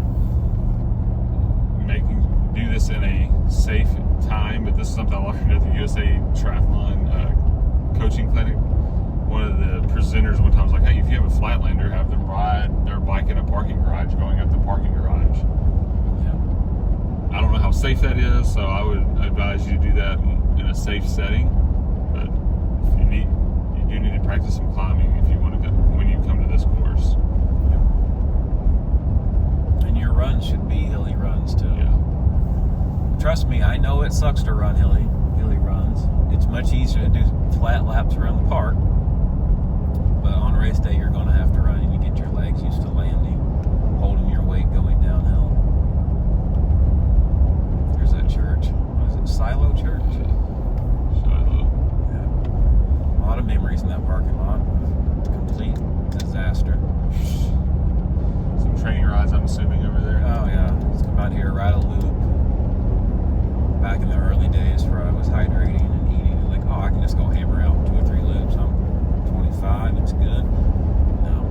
do this in a safe time. But this is something I learned at the USA Triathlon coaching clinic. One of the presenters one time was like, hey, if you have a flatlander, have them ride their bike in a parking garage going up the parking garage. Yeah. I don't know how safe that is, so I would advise you to do that in a safe setting. But if you do need to practice some climbing if you want to when you come to this course. And your runs should be hilly runs too. Yeah. Trust me, I know it sucks to run hilly runs. It's much easier to do flat laps around the park. But on race day, you're going to have to run, and you get your legs used to landing, holding your weight going downhill. There's that church. What is it? Silo Church? Silo. Yeah. A lot of memories in that parking lot. Complete disaster. Some training rides, I'm assuming, over there. Oh, yeah. Let's come out here, ride a loop. Back in the early days where I was hydrating and eating, I can just go hammer out 2 or 3 loops. I'm 25, it's good. No.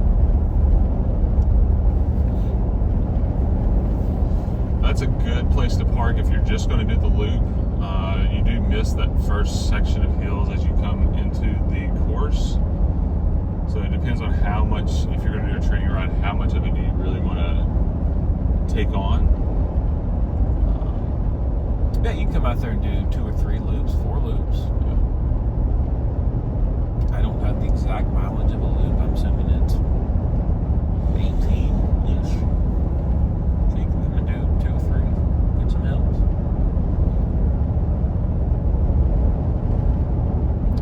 That's a good place to park if you're just going to do the loop. You do miss that first section of hills as you come into the course. So it depends on how much, if you're going to do a training ride, how much of it do you really want to take on. Yeah, you can come out there and do 2 or 3 loops, 4 loops. Yeah. I don't have the exact mileage of a loop. I'm assuming it's 18-ish. So you can come and do 2 or 3. Get some hills.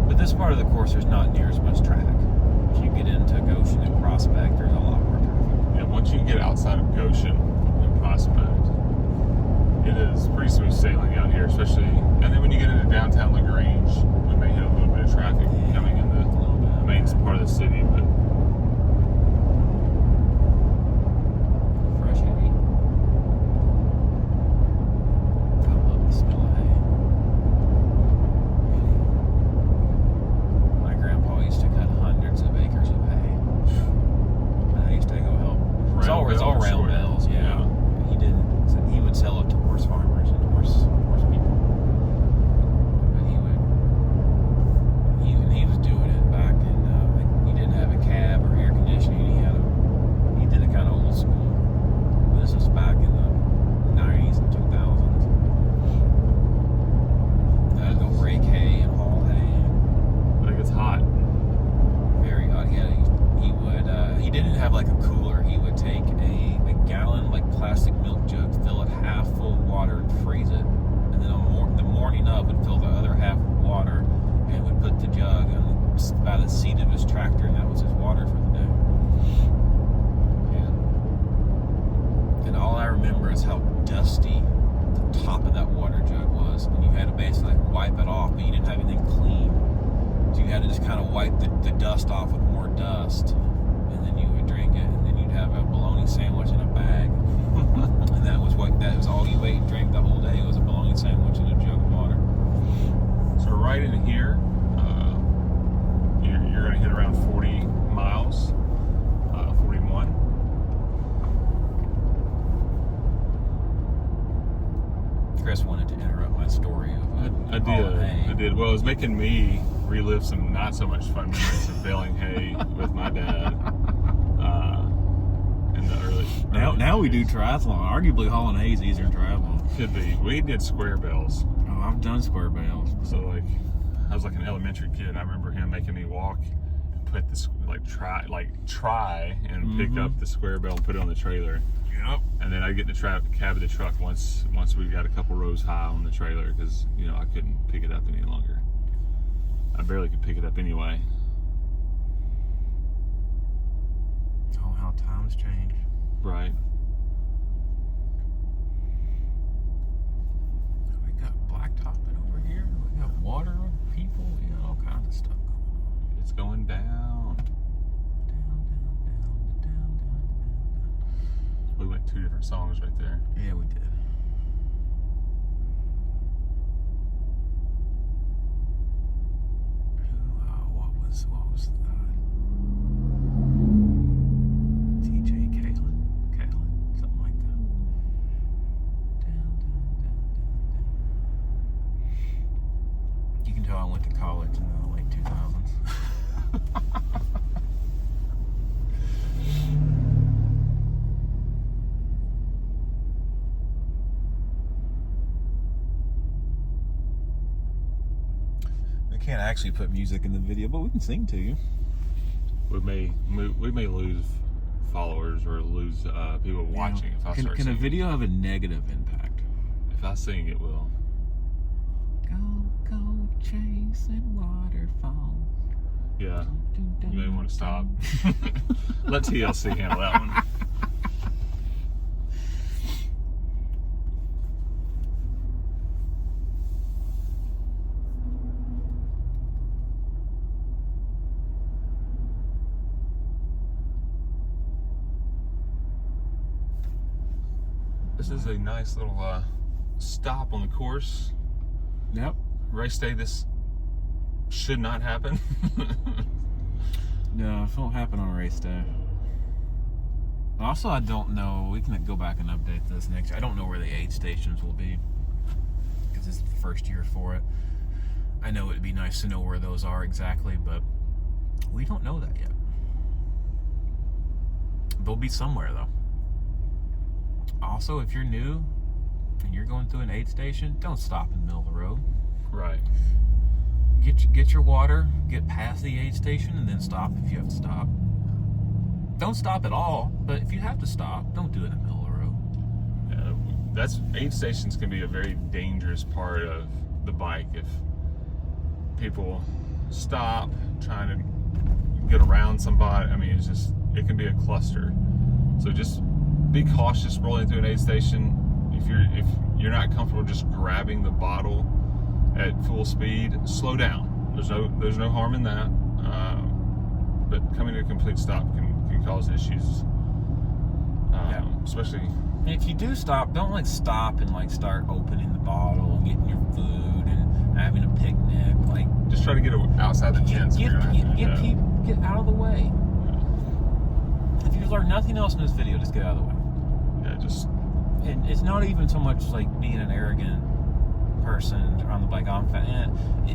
But this part of the course, there's not near as much traffic. If you get into Goshen and Prospect, there's a lot more traffic. Yeah, once you get outside of Goshen and Prospect, it is pretty smooth sailing out here, especially, and then when you get into downtown LaGrange, we may hit a little bit of traffic coming in the main part of the city, but Fresh hay. I love the smell of hay. My grandpa used to cut hundreds of acres of hay. And I used to go help. It's all round bells, yeah. He would sell it to horse farmers and horse people. But he was doing it back in, he didn't have a cab or air conditioning. He did it kind of old school. This was back in the 90s and 2000s. I'd go rake hay and haul hay. I think it's hot. Very hot. He didn't have like a cooler. He would take a gallon plastic milk jug, fill it half full of water and freeze it, and then the morning of would fill the other half with water and would put the jug by the seat of his tractor, and that was his water for the day. Yeah. And all I remember is how dusty the top of that water jug was, and you had to basically wipe it off, but you didn't have anything clean, so you had to just kind of wipe the dust off with more dust, and then you would drink it, and then you'd have a bologna sandwich in a bag. And that was all you ate and drank the whole day, was a bologna sandwich and a jug of water. So right in here, you're going to hit around 40 miles, 41. Chris wanted to interrupt my story of I did. Well, it was making me relive some not so much fun memories of baling hay with my dad. now we do triathlon. Arguably hauling hay is easier than triathlon. Could be. We did square bales. Oh, I've done square bales. So like, I was like an elementary kid. And I remember him making me walk and put this try and pick up the square bale and put it on the trailer. Yep. And then I'd get in the cab of the truck once we got a couple rows high on the trailer because I couldn't pick it up any longer. I barely could pick it up anyway. Oh, how times change. Right. We got blacktopping over here. We got water, people. We got all kinds of stuff going on. It's going down. Down. We went 2 different songs right there. Yeah, we did. What was TJ Kalen, something like that. Down. You can tell I went to college in the late 2000s. Can't actually put music in the video, but we can sing to you. We may lose followers or lose people watching if I start singing. Can a video have a negative impact? If I sing, it will. Go chasing waterfalls. Yeah, you may want to stop. Let TLC handle that one. This is a nice little stop on the course. Yep. Race day, this should not happen. No, it won't happen on race day. Also, I don't know, we can go back and update this next year. I don't know where the aid stations will be because this is the first year for it. I know it'd be nice to know where those are exactly, but we don't know that yet. They'll be somewhere, though. Also, if you're new and you're going through an aid station, don't stop in the middle of the road. Right. Get your water, get past the aid station, and then stop if you have to stop. Don't stop at all, but if you have to stop, don't do it in the middle of the road. Aid stations can be a very dangerous part of the bike if people stop trying to get around somebody. I mean, it can be a cluster. So just be cautious rolling through an aid station. If you're not comfortable just grabbing the bottle at full speed, slow down. There's no harm in that. But coming to a complete stop can cause issues. Especially. And if you do stop, don't stop and start opening the bottle and getting your food and having a picnic. Just try to get outside the tents. Get out of the way. Yeah. If you've learned nothing else in this video, just get out of the way. And it's not even so much being an arrogant person on the bike.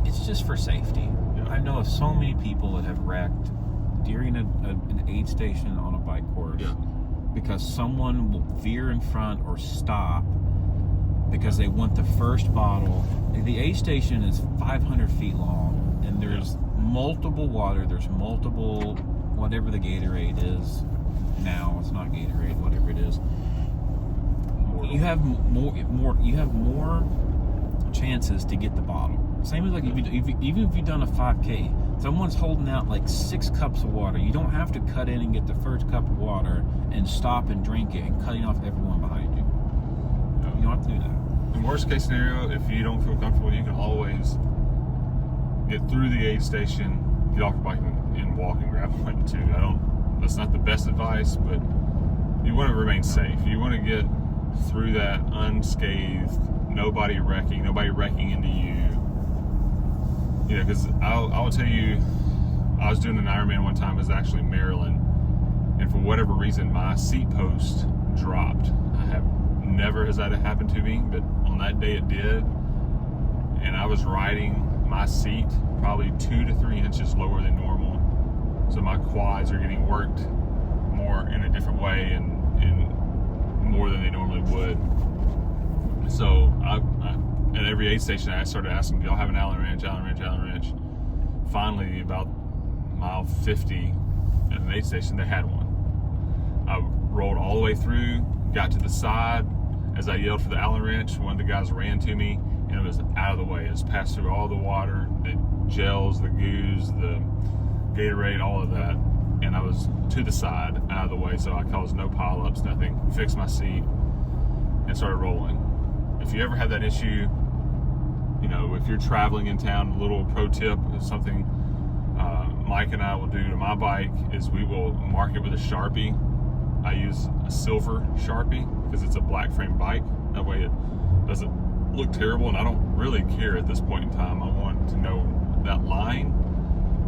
It's just for safety. Yeah. I know of so many people that have wrecked during an aid station on a bike course because someone will veer in front or stop because they want the first bottle. The aid station is 500 feet long, and there's multiple water. There's multiple, whatever the Gatorade is now. It's not Gatorade, whatever it is. You have more chances to get the bottle. Same as even if you've done a 5K, someone's holding out 6 cups of water. You don't have to cut in and get the first cup of water and stop and drink it and cutting off everyone behind you. You don't have to do that. In worst case scenario, if you don't feel comfortable, you can always get through the aid station, get off your bike and walk and grab one too. That's not the best advice, but you want to remain safe. You want to get through that unscathed, nobody wrecking into you. Because I will tell you, I was doing an Ironman one time. It was actually Maryland, and for whatever reason, my seat post dropped. Never has that happened to me, but on that day it did, and I was riding my seat probably 2 to 3 inches lower than normal, so my quads are getting worked more in a different way, and more than they normally would. So at every aid station, I started asking, do y'all have an Allen wrench? Finally, about mile 50 at an aid station, they had one. I rolled all the way through, got to the side. As I yelled for the Allen wrench, one of the guys ran to me, and it was out of the way. It was passed through all the water, the gels, the goos, the Gatorade, all of that. And I was to the side, out of the way, so I caused no pileups, nothing. Fixed my seat and started rolling. If you ever have that issue, you know, if you're traveling in town, a little pro tip is something Mike and I will do to my bike is we will mark it with a Sharpie. I use a silver Sharpie because it's a black frame bike. That way it doesn't look terrible, and I don't really care at this point in time. I want to know that line.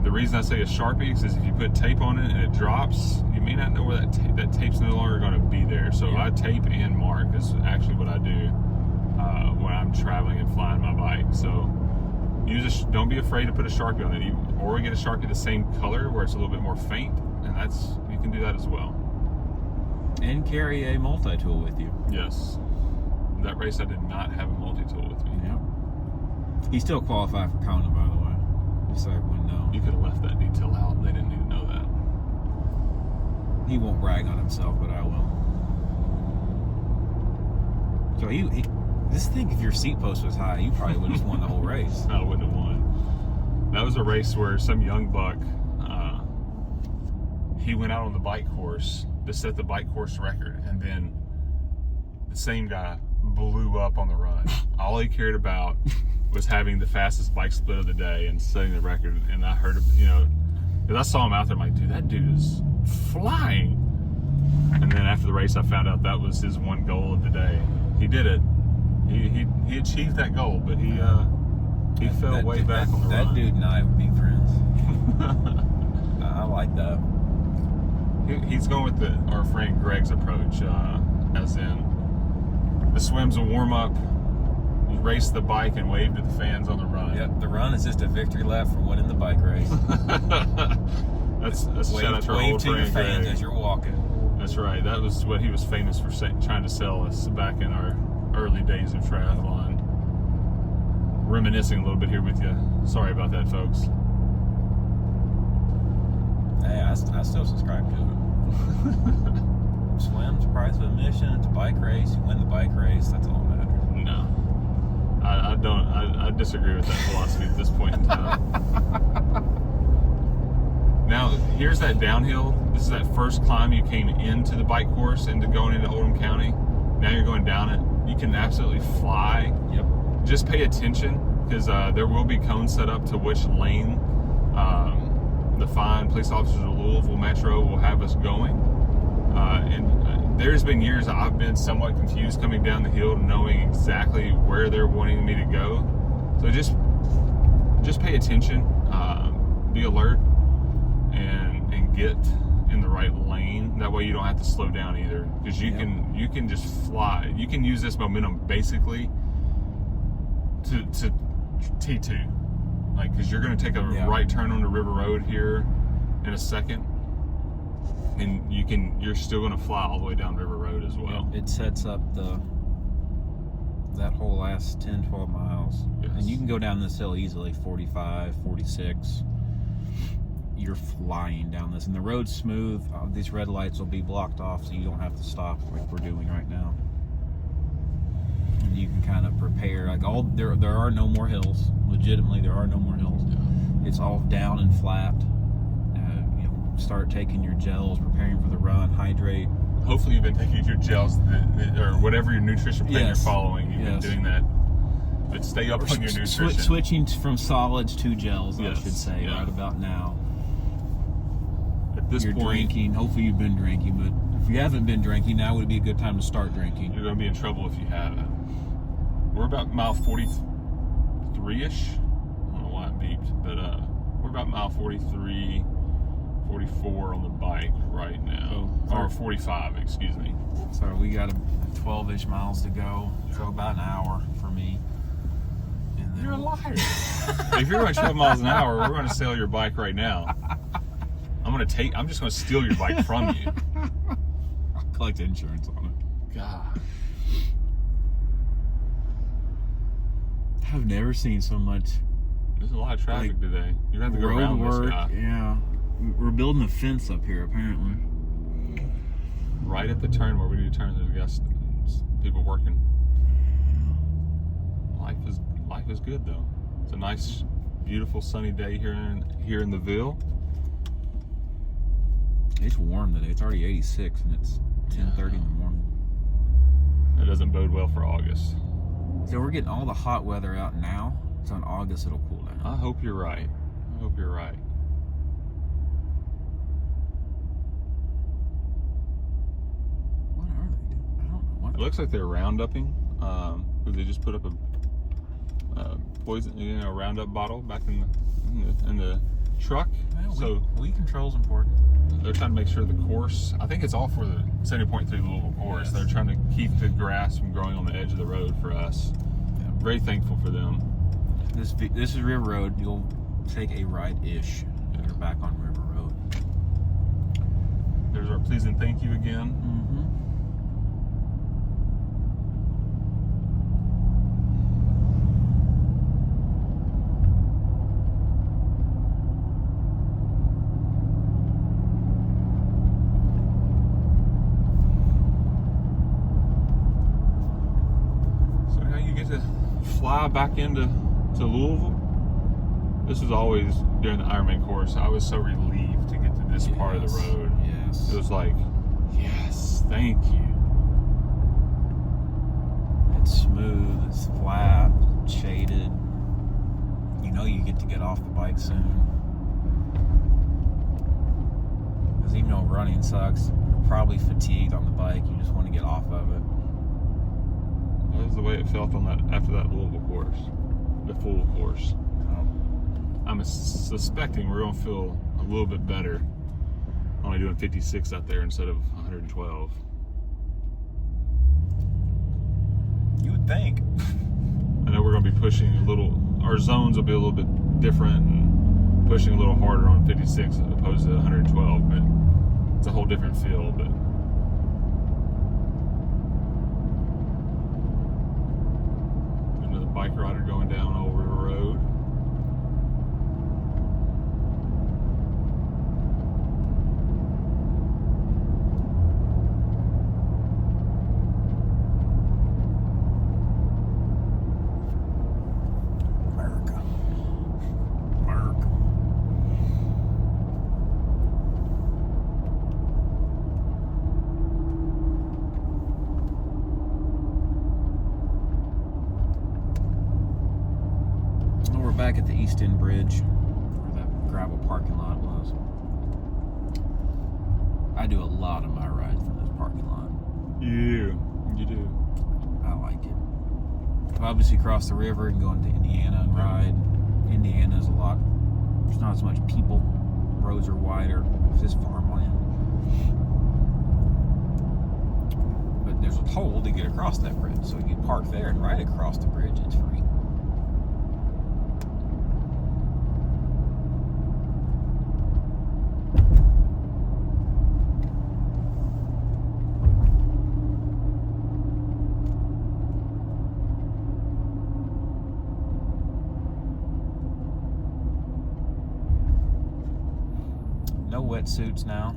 The reason I say a Sharpie is if you put tape on it and it drops, you may not know where that tape's no longer going to be there. So I tape and mark is actually what I do when I'm traveling and flying my bike. So don't be afraid to put a Sharpie on it, or get a Sharpie the same color where it's a little bit more faint, and you can do that as well. And carry a multi-tool with you. Yes. That race I did not have a multi-tool with me. Yeah. He still qualified for Kona, by the way. Just so everyone knows. You could have left that detail out. They didn't need to know that. He won't brag on himself, but I will. So just think if your seat post was high, you probably would have just won the whole race. I wouldn't have won. That was a race where some young buck, he went out on the bike course to set the bike course record, and then the same guy blew up on the run. All he cared about was having the fastest bike split of the day and setting the record. And I heard, because I saw him out there, I'm like, dude, that dude is flying. And then after the race, I found out that was his one goal of the day. He did it. He achieved that goal, but he fell way back on the run. That dude and I would be friends. I like that. He's going with our friend Greg's approach, as in the swim's a warm-up, you race the bike and wave to the fans on the run. Yep, the run is just a victory lap for winning the bike race. That's shout out to our old to your friend fans Greg. as you're walking. That's right. That was what he was famous for trying to sell us back in our early days of triathlon. Reminiscing a little bit here with you. Sorry about that, folks. Hey, I still subscribe to it. Swim's price of admission. It's a bike race. You win the bike race. That's all that matters. No, I don't. I disagree with that philosophy at this point in time. Now, here's that downhill. This is that first climb you came into the bike course, into going into Oldham County. Now you're going down it. You can absolutely fly. Yep. Just pay attention, because there will be cones set up to which lane the fine police officers of Louisville Metro will have us going. And there's been years I've been somewhat confused coming down the hill, knowing exactly where they're wanting me to go. So just pay attention, be alert, and get in the right lane. That way you don't have to slow down either, because you can just fly. You can use this momentum basically to T2, because you're going to take a right turn on the River Road here in a second, and you're still going to fly all the way down River Road as well. It sets up that whole last 10-12 miles. Yes. And you can go down this hill easily, 45, 46. You're flying down this, and the road's smooth. These red lights will be blocked off, so you don't have to stop like we're doing right now. And you can kind of prepare. There are no more hills. Legitimately, there are no more hills. Yeah. It's all down and flat. Start taking your gels, preparing for the run, hydrate. Hopefully you've been taking your gels, or whatever your nutrition plan you're following. You've been doing that. But stay up on your nutrition. Switching from solids to gels, I should say, yeah. right about now. At this You're point, drinking. Hopefully you've been drinking, but if you haven't been drinking, now would be a good time to start drinking. you're going to be in trouble if you haven't. We're about mile 43-ish. I don't know why it beeped, but we're about mile 43, 44 on the bike right now. Or 45, excuse me. So we got 12-ish miles to go, so about an hour for me. And then You're a liar. If you're going 12 miles an hour, we're going to sell your bike right now. I'm just going to steal your bike from you. I'll collect insurance on it. God. I've never seen so much. There's a lot of traffic today. You're gonna have to go around road this work. guy. Yeah, we're building a fence up here apparently. Right at the turn where we need to turn, there's people working. Life is good though. It's a nice, beautiful, sunny day here in the Ville. It's warm today. It's already 86 and it's 10:30 in the morning. That doesn't bode well for August. So we're getting all the hot weather out now. So in August it'll cool down. I hope you're right. What are they doing? I don't know. It looks like they're roundupping. They just put up a poison, Roundup bottle back in the truck. Well, So weed control's important. they're trying to make sure the course. I think it's all for the 70.3 Louisville course. Yes. They're trying to keep the grass from growing on the edge of the road for us. Yeah. Very thankful for them. This is River Road. You'll take a right-ish. And you're back on River Road. There's our please and thank you again. Mm-hmm. So how you get to fly back into Louisville? This was always during the Ironman course. I was so relieved to get to this part of the road. Yes. It was like, yes, thank you. It's smooth, it's flat, shaded. You know you get to get off the bike soon. Because even though running sucks, you're probably fatigued on the bike. You just want to get off of it. That was the way it felt on that after that Louisville course, the full course. I'm suspecting we're going to feel a little bit better only doing 56 out there instead of 112. You would think. I know we're going to be pushing a little, our zones will be a little bit different and pushing a little harder on 56 as opposed to 112, but it's a whole different feel. But another bike rider going down Old River Road. We're back at the East End Bridge, where that gravel parking lot was. I do a lot of my rides from this parking lot. Yeah, you do. I like it. I've obviously crossed the river and go into Indiana and ride. Indiana's a lot. There's not as much people. Roads are wider. It's just farmland. But there's a toll to get across that bridge, so you can park there and ride across the bridge. It's free. No wetsuits now,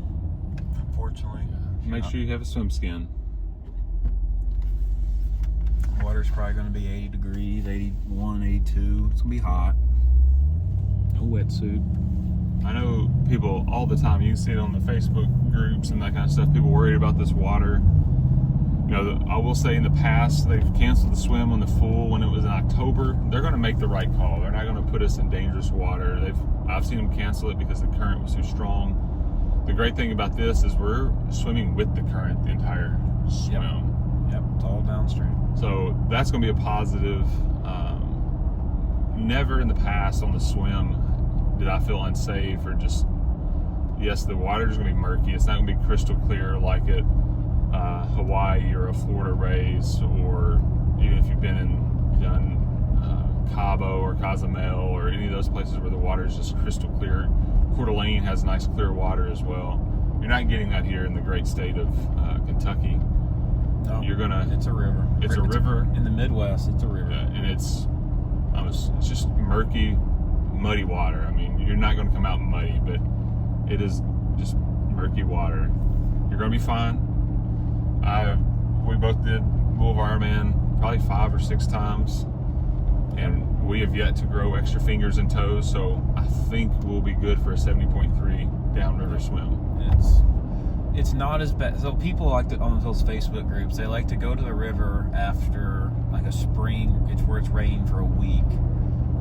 unfortunately. Make sure you have a swim skin. Water's probably going to be 80 degrees, 81, 82. It's going to be hot. No wetsuit. I know people all the time, you can see it on the Facebook groups and that kind of stuff, people worried about this water. You know, I will say in the past, they've canceled the swim on the full when it was in October. They're going to make the right call. They're not going to put us in dangerous water. I've seen them cancel it because the current was too strong. The great thing about this is we're swimming with the current the entire swim. Yep, it's all downstream. So that's going to be a positive. Never in the past on the swim did I feel unsafe or just, yes, the water's going to be murky. It's not going to be crystal clear like at Hawaii or a Florida race, or even if you've done Cabo or Cozumel or any of those places where the water is just crystal clear. Coeur d'Alene has nice clear water as well. You're not getting that here in the great state of Kentucky. No, You're gonna. It's a river. It's a river in the Midwest. It's a river. and it's just murky, muddy water. I mean, you're not going to come out muddy, but it is just murky water. You're going to be fine. We both did Louisville Ironman probably 5 or 6 times, and we have yet to grow extra fingers and toes, so I think we'll be good for a 70.3 downriver swim. It's not as bad. So people like to, on those Facebook groups, they like to go to the river after like a spring. It's where it's rained for a week,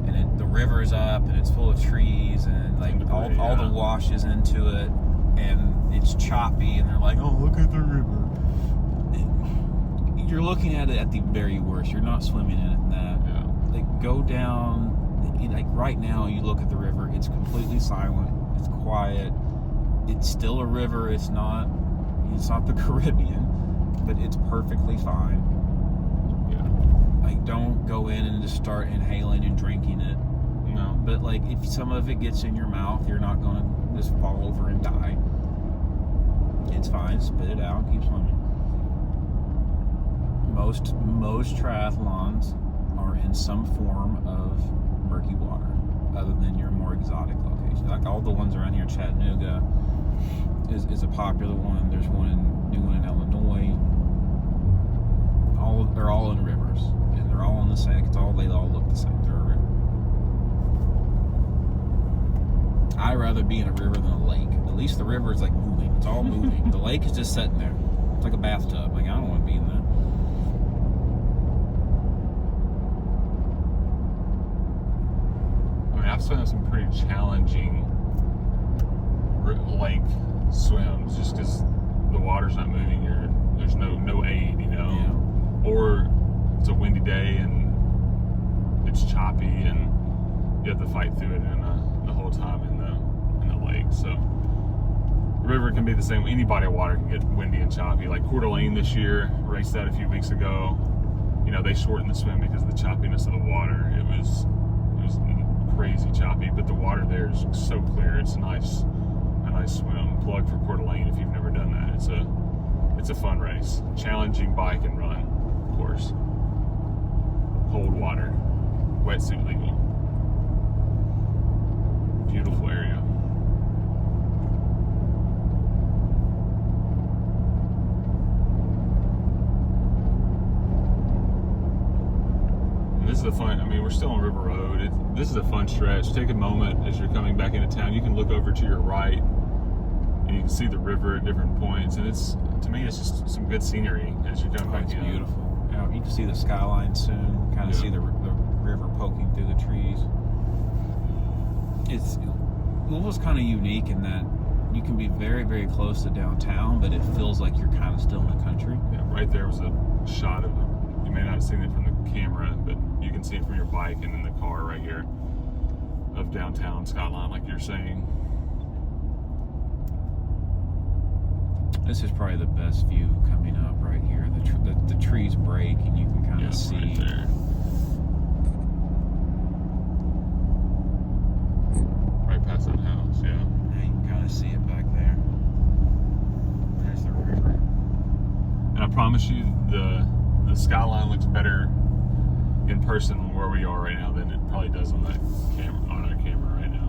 and the river's up and it's full of trees and like all the washes into it, and it's choppy, and they're like, oh, look at the river. You're looking at it at the very worst. You're not swimming in it in that. Yeah. Like go down. Like right now, you look at the river. It's completely silent. It's quiet. It's still a river. It's not the Caribbean, but it's perfectly fine. Yeah. Like don't go in and just start inhaling and drinking it. No. But like if some of it gets in your mouth, you're not going to just fall over and die. It's fine. Spit it out. Keep swimming. Most triathlons are in some form of murky water, other than your more exotic locations. Like all the ones around here, Chattanooga is a popular one. There's new one in Illinois. They're all in rivers, and they're all in the same. They all look the same. They're a river. I'd rather be in a river than a lake. At least the river is like moving. It's all moving. The lake is just sitting there. It's like a bathtub. Like I don't want to be in that. I've swum some pretty challenging lake swims just because the water's not moving. There's no aid, Yeah. Or it's a windy day and it's choppy and you have to fight through it the whole time in the lake. So the river can be the same. Any body of water can get windy and choppy. Like Coeur d'Alene this year, raced that a few weeks ago. They shortened the swim because of the choppiness of the water. It was crazy choppy, but the water there is so clear. It's a nice swim. Plug for Coeur d'Alene if you've never done that. It's a fun race. Challenging bike and run, of course. Cold water. Wetsuit legal. Beautiful area. And this is a fun, we're still on River Road. This is a fun stretch. Take a moment as you're coming back into town. You can look over to your right and you can see the river at different points. And to me, it's just some good scenery as you're coming back in. It's beautiful. Yeah, you can see the skyline soon. Kind of see the river poking through the trees. Louisville's kind of unique in that you can be very, very close to downtown, but it feels like you're kind of still in the country. Yeah, right there was a shot of you may not have seen it from the camera, but you can see it from your bike and in the car right here of downtown skyline, like you're saying. This is probably the best view coming up right here. The trees break and you can kind of see. Right there. Right past that house, yeah. Yeah, you can kind of see it back there. There's the river. And I promise you, the skyline looks better in person where we are right now than it probably does on that camera, on our camera right now.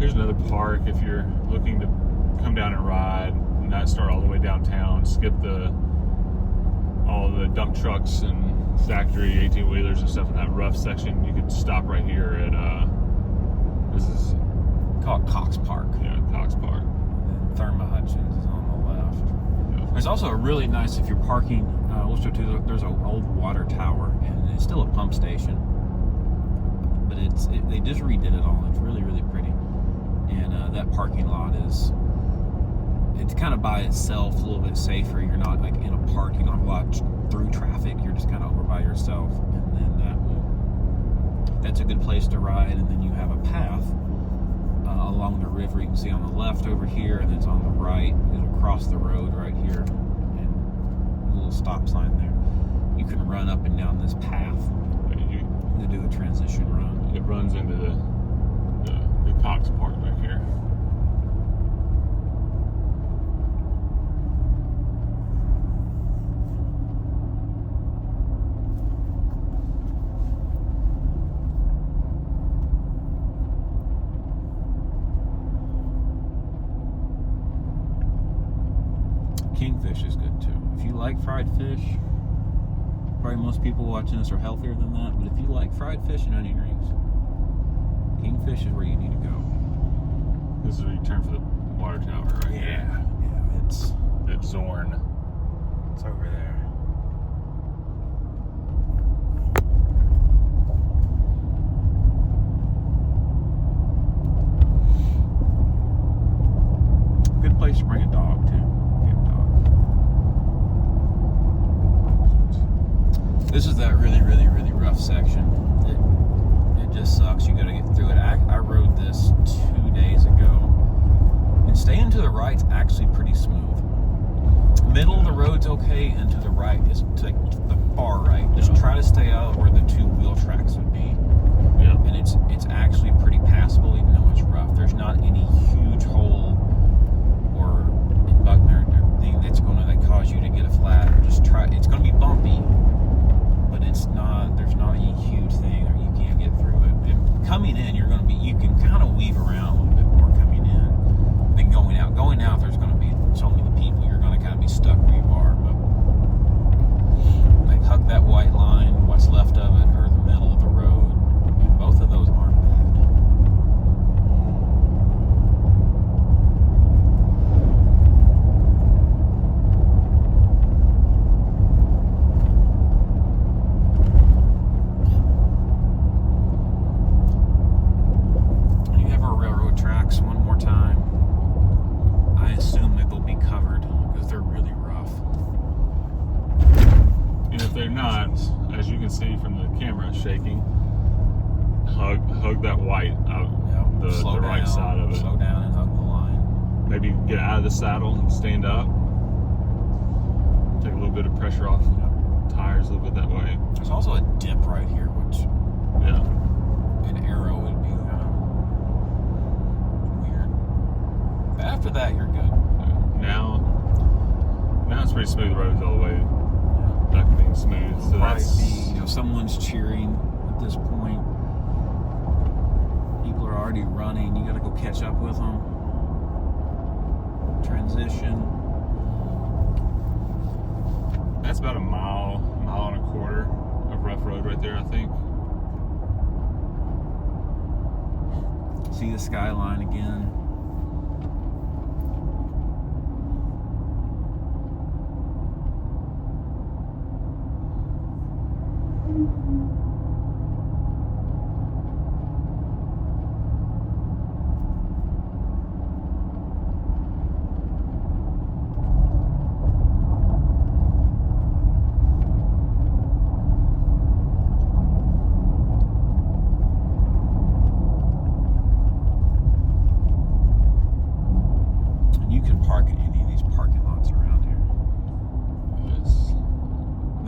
Here's another park if you're looking to come down and ride, not start all the way downtown, skip all the dump trucks and factory 18-wheelers and stuff in that rough section. You could stop right here at this is called Cox Park. Yeah, Cox Park. And Therma Hutchins is on the left. Yeah. There's also a really nice, if you're parking, we'll show too, there's an old water tower, and it's still a pump station, but they just redid it all. It's really, really pretty. And that parking lot it's kind of by itself, a little bit safer. You're not like in a parking lot through traffic. You're just kind of over by yourself, and then that's a good place to ride. And then you have a path along the river. You can see on the left over here, and it's on the right. It'll cross the road right here, and a little stop sign there. You can run up and down this path to do the transition run. It runs into the Cox Park right here. Kingfish is good too. If you like fried fish, probably most people watching this are healthier than that, but if you like fried fish and onion rings, Kingfish is where you need to go. This is where you turn for the water tower, right? Yeah, it's Zorn. It's over there. Good place to bring a dog too. This is that really, really, really rough section. It just sucks. You got to get through it. I rode this 2 days ago, and staying to the right's actually pretty smooth. Middle of the road's okay, and to the right is to the far right. Just try to stay out where the two wheel tracks would be. Yeah. And it's actually pretty passable, even though it's rough. There's not any huge hole or in Buckner thing that's going to cause you to get a flat. Just try. It's going to be bumpy, but there's not a huge thing, or you can't get through it. And coming in, you can kind of weave around a little bit more coming in than going out. Going out, there's going to be so many people, you're going to kind of be stuck where you are. But like hug that white line, what's left of it, or the middle of the road. And both of those aren't bad. One more time. I assume that they'll be covered because they're really rough. And if they're not, as you can see from the camera shaking, hug that white out the right side of it. Slow down and hug the line. Maybe get out of the saddle and stand up. Take a little bit of pressure off tires a little bit that way. There's also a dip right here, which an arrow would be weird. But after that, you're good. Now it's pretty smooth roads all the way. Back to being smooth. So that's someone's cheering at this point. People are already running. You got to go catch up with them. Transition. That's about a mile and a quarter of rough road right there, I think. See the skyline again.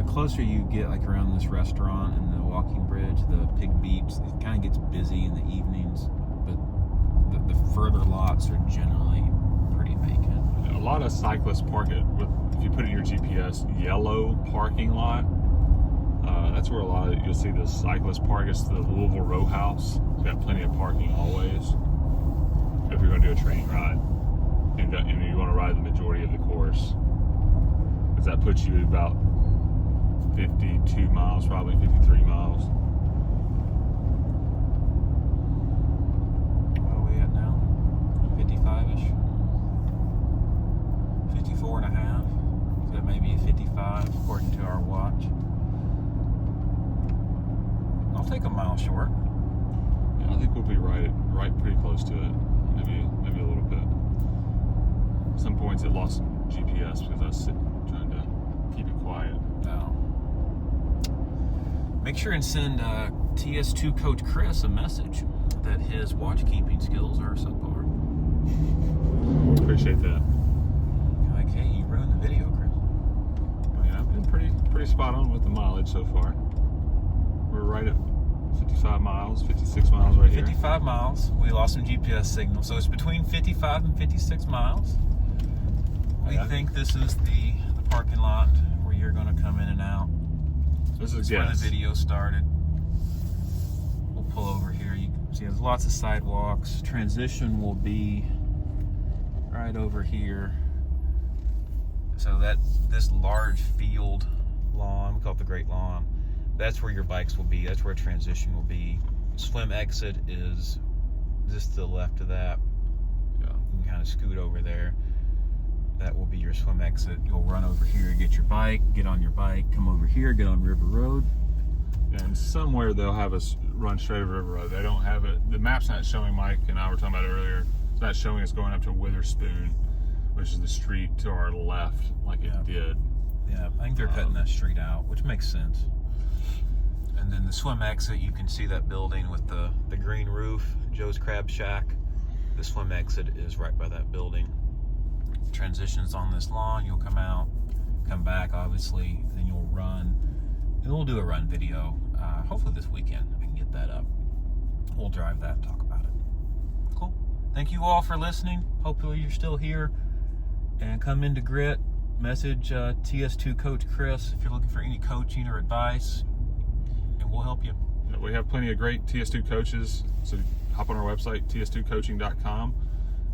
Closer you get like around this restaurant and the walking bridge, the Pig Beach, it kind of gets busy in the evenings, but the further lots are generally pretty vacant. A lot of cyclists park it with, if you put in your GPS, yellow parking lot. That's where you'll see the cyclists park. It's the Louisville Row House. It's got plenty of parking always. training ride, and you want to ride the majority of the course, because that puts you at about 52 miles, probably 53 miles. What are we at now? 55-ish? 54 and a half? So that may be 55 according to our watch. I'll take a mile short. Yeah, I think we'll be right pretty close to it. Maybe a little bit. At some points it lost GPS because I was trying to keep it quiet. No. Make sure and send Ts2 Coach Chris a message that his watch keeping skills are subpar. Appreciate that. Like, hey, you ruined the video, Chris. I mean, I've been pretty spot on with the mileage so far. We're right at 55 miles, 56 miles right here. 55 miles. We lost some GPS signal, so it's between 55 and 56 miles. We think this is the parking lot where you're going to come in and out. This is where the video started. We'll pull over here. You can see there's lots of sidewalks. Transition will be right over here. So this large field lawn, we call it the Great Lawn, that's where your bikes will be. That's where transition will be. Swim exit is just to the left of that. Yeah. You can kind of scoot over there. That will be your swim exit. You'll run over here, get your bike, get on your bike, come over here, get on River Road. And somewhere they'll have us run straight over River Road. They don't have it. The map's not showing, Mike and I were talking about it earlier. It's not showing us going up to Witherspoon, which is the street to our left, like it did. Yeah, I think they're cutting that street out, which makes sense. And then the swim exit, you can see that building with the green roof, Joe's Crab Shack. The swim exit is right by that building. Transitions on this lawn, you'll come out, come back, obviously, then you'll run. And we'll do a run video. Hopefully this weekend I can get that up. We'll drive that and talk about it. Cool. Thank you all for listening. Hopefully you're still here. And come into Grit. Message Ts2 Coach Chris if you're looking for any coaching or advice, and we'll help you. We have plenty of great Ts2 coaches, so hop on our website, ts2coaching.com,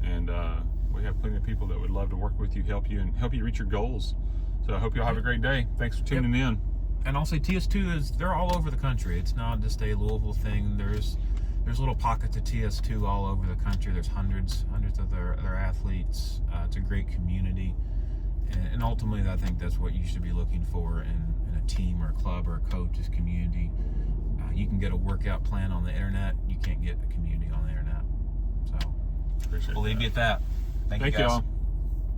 and we have plenty of people that would love to work with you, help you reach your goals. So I hope you'll have a great day. Thanks for tuning in. And I'll say Ts2 they're all over the country. It's not just a Louisville thing. There's little pockets of Ts2 all over the country. There's hundreds of their athletes. It's a great community. And ultimately, I think that's what you should be looking for in a team or a club or a coach is community. You can get a workout plan on the internet. You can't get a community on the internet. So Appreciate we'll leave you at that. Thank you, guys. Y'all.